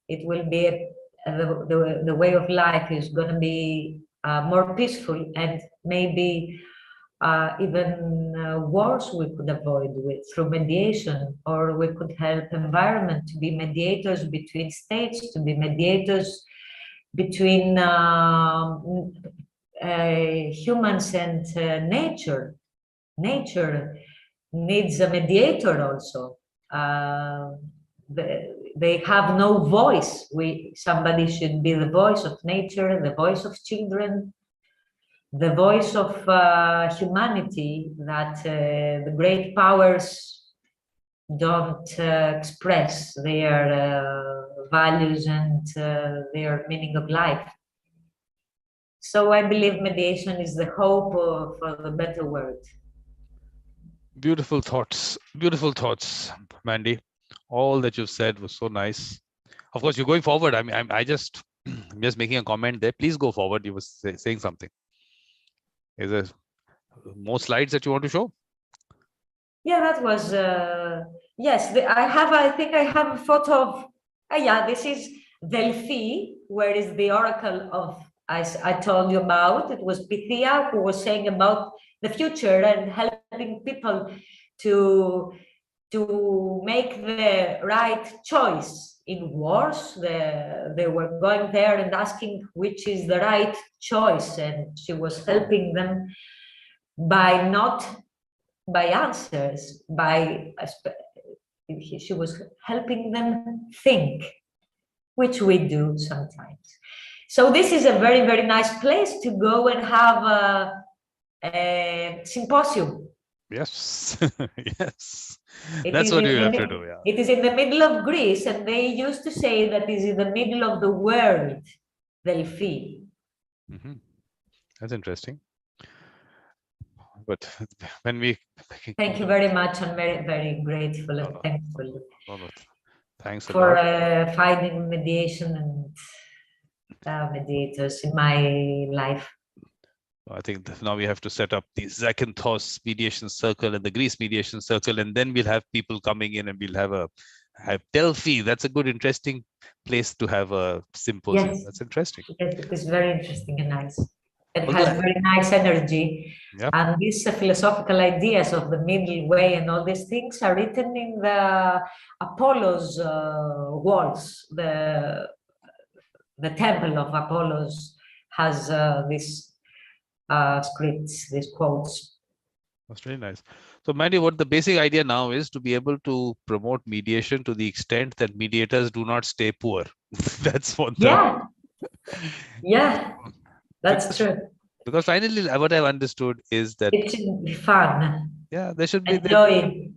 it will be the way of life is going to be more peaceful, and maybe even wars we could avoid through mediation, or we could help environment to be mediators between states, to be mediators between humans and nature. Nature needs a mediator also. They have no voice. Somebody should be the voice of nature, the voice of children, the voice of humanity that the great powers don't express their values and their meaning of life. So I believe mediation is the hope for the better world. Beautiful thoughts, Mandi. All that you've said was so nice. Of course, you're going forward. I'm just making a comment there. Please go forward. You were saying something. Is there more slides that you want to show? Yeah, that was yes. I think I have a photo of. Yeah, this is Delphi, where is the oracle of I told you about. It was Pythia who was saying about the future and helping people to make the right choice in wars. They were going there and asking which is the right choice, and she was helping them by answers, she was helping them think, which we do sometimes. So this is a very, very nice place to go and have a symposium. Yes, yes. That's what you have to do. Yeah. It is in the middle of Greece, and they used to say that it is in the middle of the world, Delphi. Mm-hmm. That's interesting. But when we thank you very much. I'm very, very grateful and thankful. Thanks for finding mediation and mediators in my life. I think now we have to set up the Zakynthos mediation circle and the Greece mediation circle, and then we'll have people coming in, and we'll have Delphi. That's a good, interesting place to have a symposium. Yes. That's interesting. Yes, it is very interesting and nice. It has very nice energy. Yep. And these philosophical ideas of the middle way and all these things are written in the Apollo's walls. The temple of Apollo's has these scripts, these quotes. That's really nice. So, Mandi, what the basic idea now is to be able to promote mediation to the extent that mediators do not stay poor. That's what. Yeah, that's true. Because finally, what I've understood is that it should be fun. Yeah, there should be enjoy.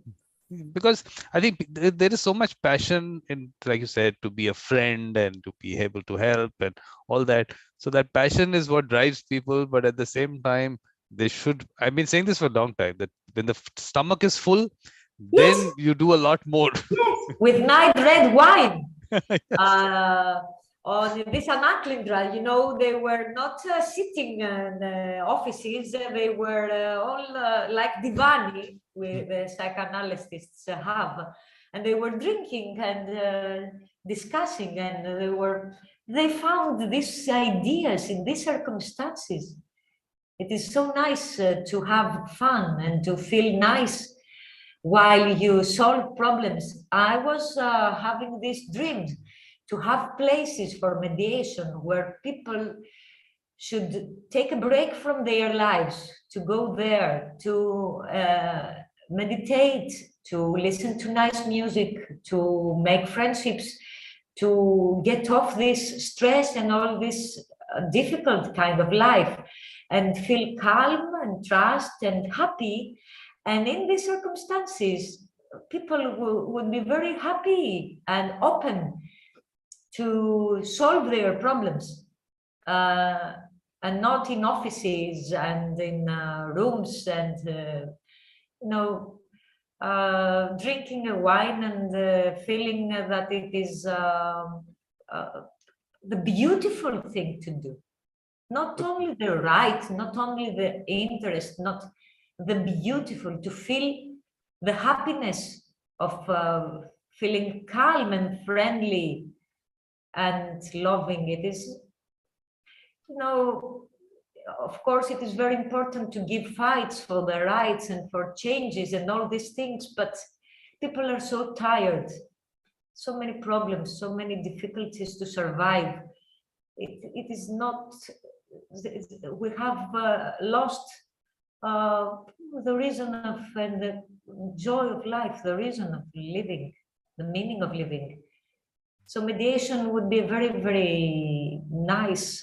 Because I think there is so much passion in, like you said, to be a friend and to be able to help and all that. So that passion is what drives people. But at the same time, they should. I've been saying this for a long time, that when the stomach is full, then you do a lot more. Yes, with nice red wine. On this Anaklindra, you know, they were not sitting in the offices. They were all like divani, with the psychoanalysts have, and they were drinking and discussing, and they found these ideas in these circumstances. It is so nice to have fun and to feel nice while you solve problems. I was having this dream to have places for mediation where people should take a break from their lives, to go there, to meditate, to listen to nice music, to make friendships, to get off this stress and all this difficult kind of life, and feel calm and trust and happy. And in these circumstances, people would be very happy and open to solve their problems, and not in offices and in rooms and, drinking a wine and feeling that it is the beautiful thing to do. Not only the right, not only the interest, not the beautiful, to feel the happiness of feeling calm and friendly and loving. It is, of course, it is very important to give fights for the rights and for changes and all these things, but people are so tired, so many problems, so many difficulties to survive. It is not, we have lost the reason of and the joy of life, the reason of living, the meaning of living. So mediation would be a very, very nice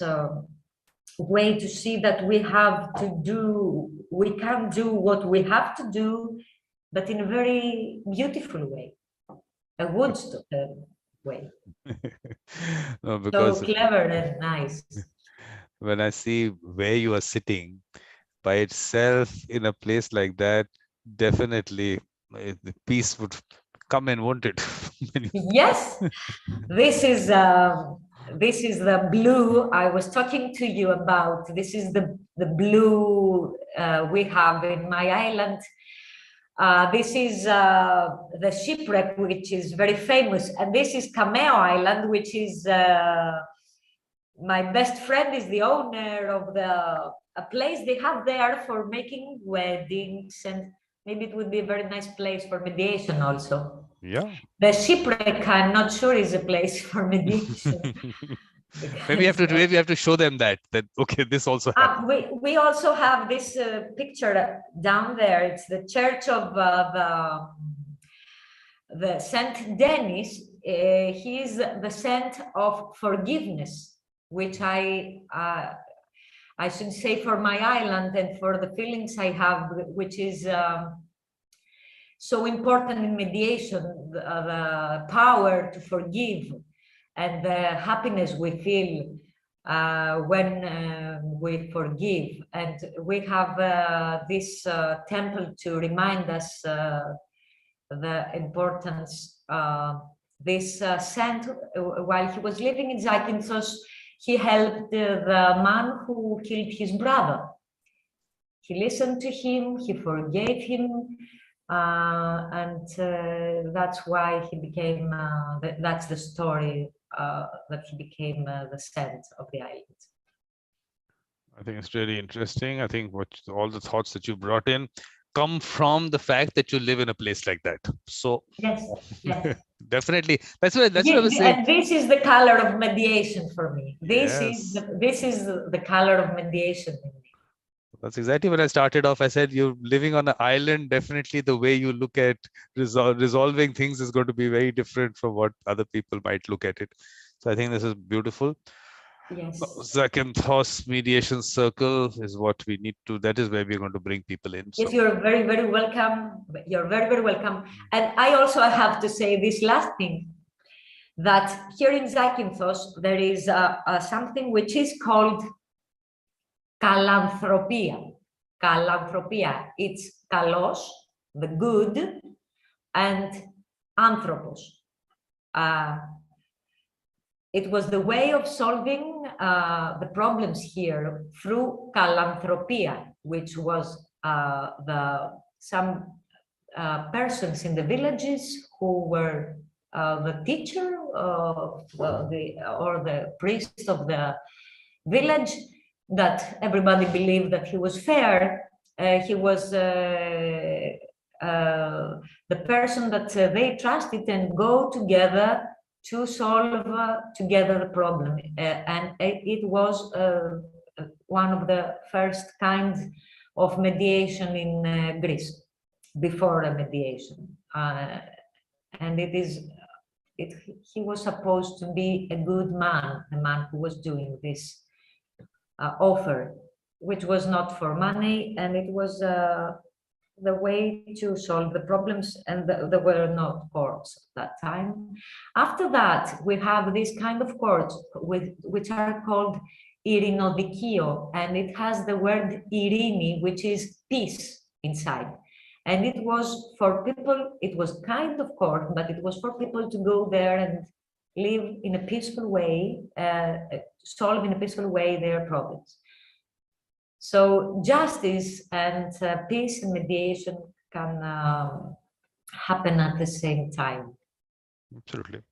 way to see that we can do what we have to do, but in a very beautiful way, a Woodstock way. No, because so clever and nice. When I see where you are sitting by itself in a place like that, definitely the peace would come in, won't it? Yes, this is the blue I was talking to you about. This is the blue we have in my island. This is the shipwreck, which is very famous, and this is Cameo Island, which is my best friend is the owner of a place they have there for making weddings, and maybe it would be a very nice place for mediation also. Yeah. The shipwreck, I'm not sure is a place for mediation. Maybe you have to show them that okay, this also happens. We also have this picture down there. It's the church of the Saint Denis. He is the saint of forgiveness, which I should say for my island and for the feelings I have, which is so important in mediation, the power to forgive and the happiness we feel when we forgive. And we have this temple to remind us the importance. This saint, while he was living in Zakynthos, he helped the man who killed his brother. He listened to him, he forgave him, and that's why he became, that's the story that he became the saint of the island. I think it's really interesting. I think all the thoughts that you brought in come from the fact that you live in a place like that. So yes. Definitely, that's what I was saying. And this is the color of mediation for me. This is the color of mediation in me. That's exactly when I started off. I said you're living on an island. Definitely, the way you look at resolving things is going to be very different from what other people might look at it. So I think this is beautiful. Yes. Zakynthos Mediation Circle is what we need to. That is where we're going to bring people in. Yes, you're very, very welcome. You're very, very welcome. And I also have to say this last thing, that here in Zakynthos there is something which is called kalanthropia. Kalanthropia. It's kalos, the good, and anthropos. It was the way of solving the problems here through kalanthropia, which was some persons in the villages who were the teacher or the priest of the village, that everybody believed that he was fair. He was the person that they trusted and go together to solve together the problem. And it was one of the first kinds of mediation in Greece, before a mediation. And he was supposed to be a good man, the man who was doing this offer, which was not for money, and it was the way to solve the problems, and there were no courts at that time. After that, we have this kind of courts which are called Ειρηνοδικείο, and it has the word Irini, which is peace inside. And it was for people, it was kind of court, but it was for people to go there and live in a peaceful way, solve in a peaceful way their problems. So justice and peace and mediation can happen at the same time. Absolutely.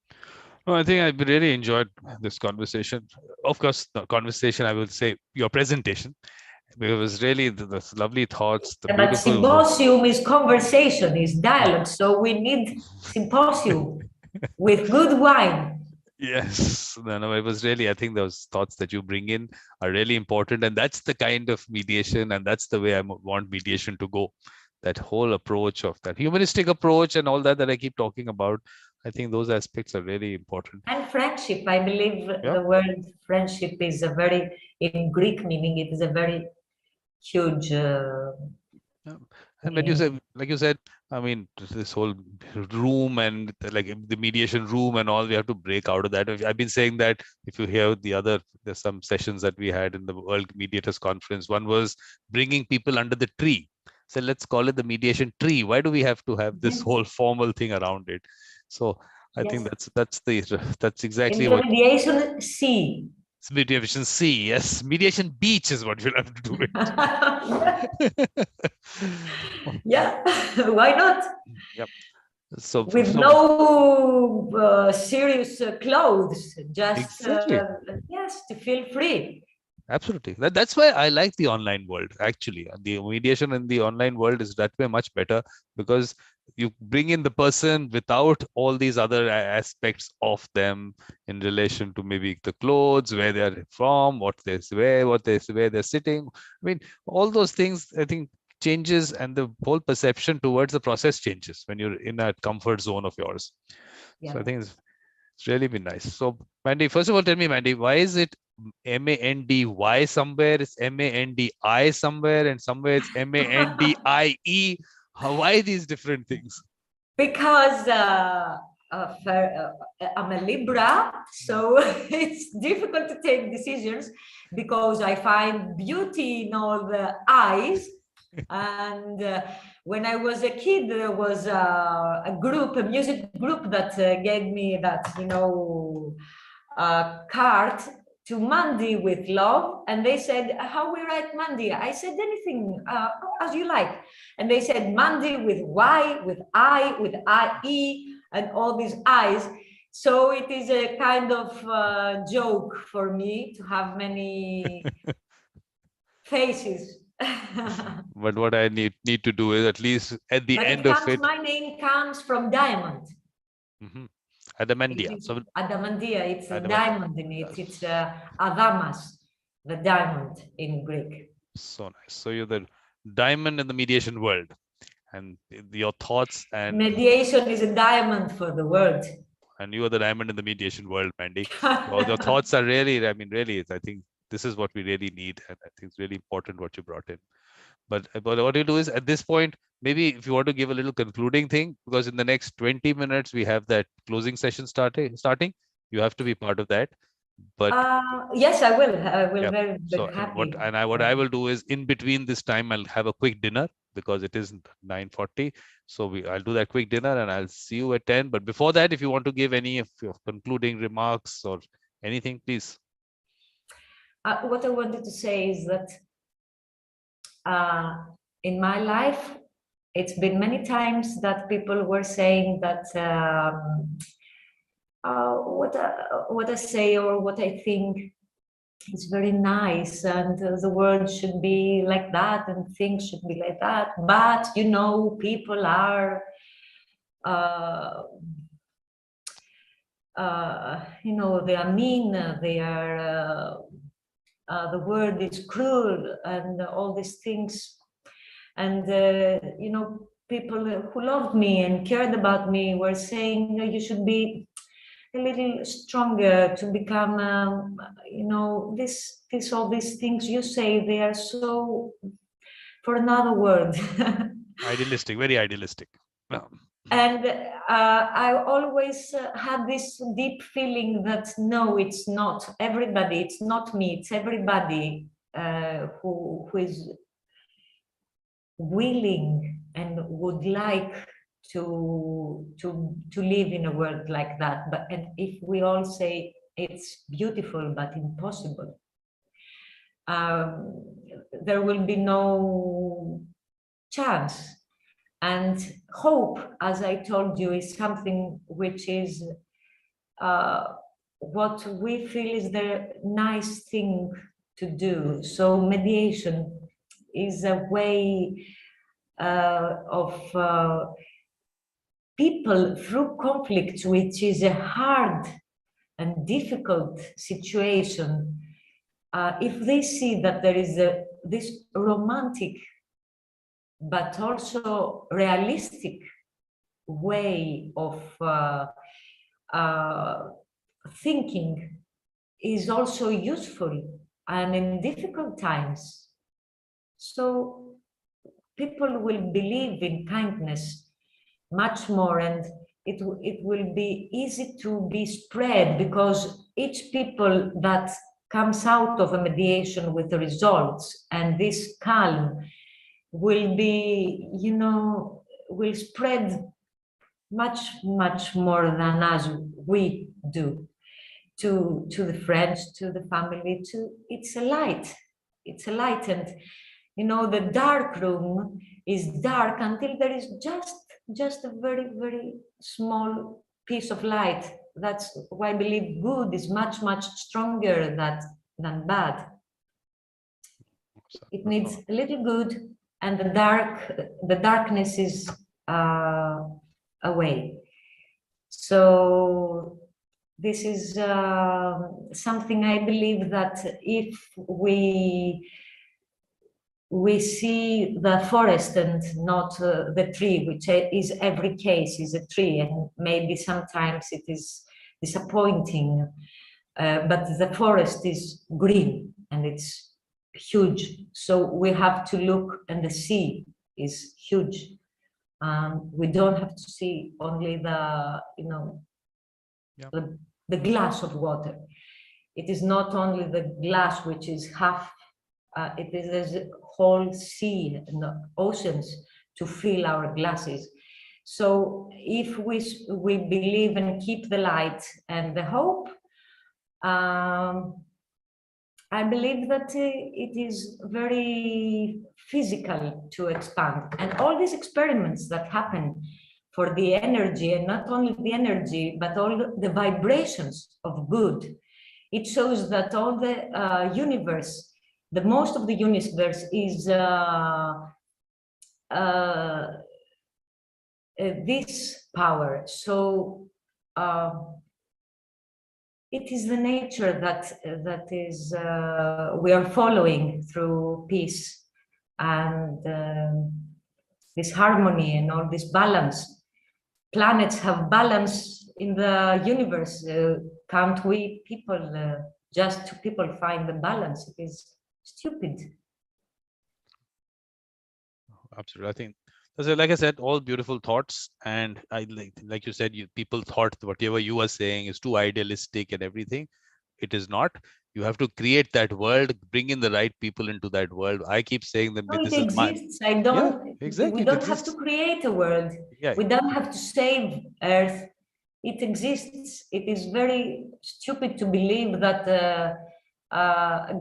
Well, I think I really enjoyed this conversation. Of course, the conversation, I will say your presentation. It was really the lovely thoughts. The but symposium is conversation, is dialogue. So we need symposium with good wine. Yes, no, it was really, I think those thoughts that you bring in are really important. And that's the kind of mediation, and that's the way I want mediation to go. That whole approach of that humanistic approach and all that I keep talking about. I think those aspects are really important. And friendship, I believe the word friendship is a very, in Greek meaning, it is a very huge. And when you said, like you said, I mean, this whole room and like the mediation room and all, we have to break out of that. I've been saying that if you hear there's some sessions that we had in the World Mediators Conference. One was bringing people under the tree. So let's call it the mediation tree. Why do we have to have this whole formal thing around it? So I think that's exactly what mediation C. Mediation C, yes. Mediation beach is what you'll have to do it. Yeah, why not? Yep. So with no serious clothes, just yes, to feel free. Absolutely. That's why I like the online world. Actually, the mediation in the online world is that way much better, because you bring in the person without all these other aspects of them in relation to maybe the clothes, where they're from, what they wear, where they're sitting. I mean, all those things, I think, changes, and the whole perception towards the process changes when you're in that comfort zone of yours. Yeah. So I think it's really been nice. So Mandi, first of all, tell me, Mandi, why is it M-A-N-D-Y somewhere, it's M-A-N-D-I somewhere, and somewhere it's M-A-N-D-I-E? Why these different things? Because I'm a Libra, so it's difficult to take decisions, because I find beauty in all the eyes. And when I was a kid, there was a music group that gave me that, card to Mandi with love, and they said, how we write Mandi? I said, anything as you like. And they said Mandi with Y, with I, with I-E, and all these I's. So it is a kind of joke for me to have many faces. But what I need to do is, at least at the end of it. My name comes from diamond. Mm-hmm. Adamandia. So Adamandia, it's a diamond in it. It's Adamas, the diamond in Greek. So nice. So you're the diamond in the mediation world, and your thoughts and mediation is a diamond for the world. And you are the diamond in the mediation world, Mandi. So your thoughts are really, I think this is what we really need, and I think it's really important what you brought in. But what you do is, at this point, maybe if you want to give a little concluding thing, because in the next 20 minutes we have that closing session starting, you have to be part of that. But yes, I will. I will very happy. What I will do is, in between this time, I'll have a quick dinner, because it is 9:40. So I'll do that quick dinner, and I'll see you at 10. But before that, if you want to give any of your concluding remarks or anything, please. What I wanted to say is that in my life, it's been many times that people were saying that what I say or what I think is very nice, and the world should be like that, and things should be like that. But you know, people are, you know, they are mean. They are. The word is cruel, and all these things. And you know, people who loved me and cared about me were saying, you should be a little stronger to become, you know, all these things you say, they are so, for another word. Idealistic, very idealistic. And I always had this deep feeling that no, it's not everybody, it's not me, it's everybody who is willing and would like to live in a world like that. But and if we all say it's beautiful but impossible, there will be no chance. And hope, as I told you, is something which is what we feel is the nice thing to do. So mediation is a way of people through conflict, which is a hard and difficult situation, if they see that there is this romantic but also realistic way of thinking is also useful and in difficult times. So people will believe in kindness much more, and it will be easy to be spread, because each people that comes out of a mediation with the results and this calm will be, you know, will spread much more than as we do to the friends, to the family, it's a light, and you know, the dark room is dark until there is just a very small piece of light. That's why I believe good is much stronger than bad. It needs a little good, and the darkness is away. So this is something I believe that if we see the forest and not the tree, which is every case is a tree, and maybe sometimes it is disappointing, but the forest is green and it's huge. So we have to look, and the sea is huge. We don't have to see only the, you know, the glass of water. It is not only the glass which is half, it is a whole sea and the oceans to fill our glasses. So if we believe and keep the light and the hope, I believe that it is very physical to expand. And all these experiments that happen for the energy, and not only the energy, but all the vibrations of good, it shows that all the universe, the most of the universe is this power. So it is the nature that is we are following through peace and this harmony and all this balance. Planets have balance in the universe. Can't we people just two people find the balance? It is stupid. Absolutely. I think, so like I said, all beautiful thoughts, and I like you said, people thought whatever you were saying is too idealistic and everything. It is not. You have to create that world, bring in the right people into that world. I keep saying that no, this it exists. I don't. Yeah, exactly. We don't have to create a world. Yeah. We don't have to save Earth. It exists. It is very stupid to believe that a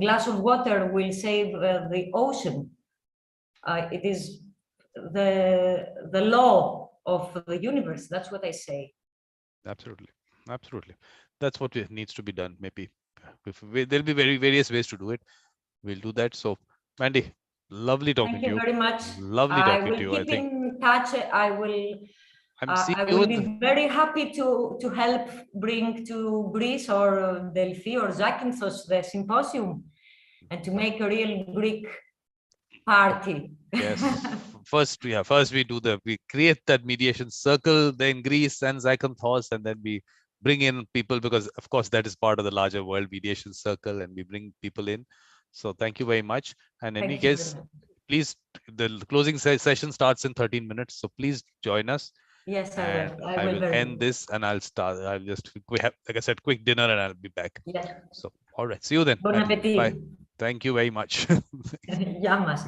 glass of water will save the ocean. It is the law of the universe. That's what I say. Absolutely. Absolutely. That's what needs to be done. Maybe there'll be various ways to do it. We'll do that. So, Mandi, lovely talking to you. Thank you very much. Lovely talking to you. I will keep in touch. I will be very happy to help bring to Greece or Delphi or Zakynthos the symposium and to make a real Greek party. Yes. First we create that mediation circle, then Greece and Zakynthos, and then we bring in people, because of course that is part of the larger world mediation circle, and we bring people in. So thank you very much. And in any case, please, the closing session starts in 13 minutes. So please join us. Yes, I will end this, and I'll start. I'll just have, like I said, quick dinner, and I'll be back. Yeah. So all right, see you then. Bon appetit. Bye. Thank you very much. Γεια μας.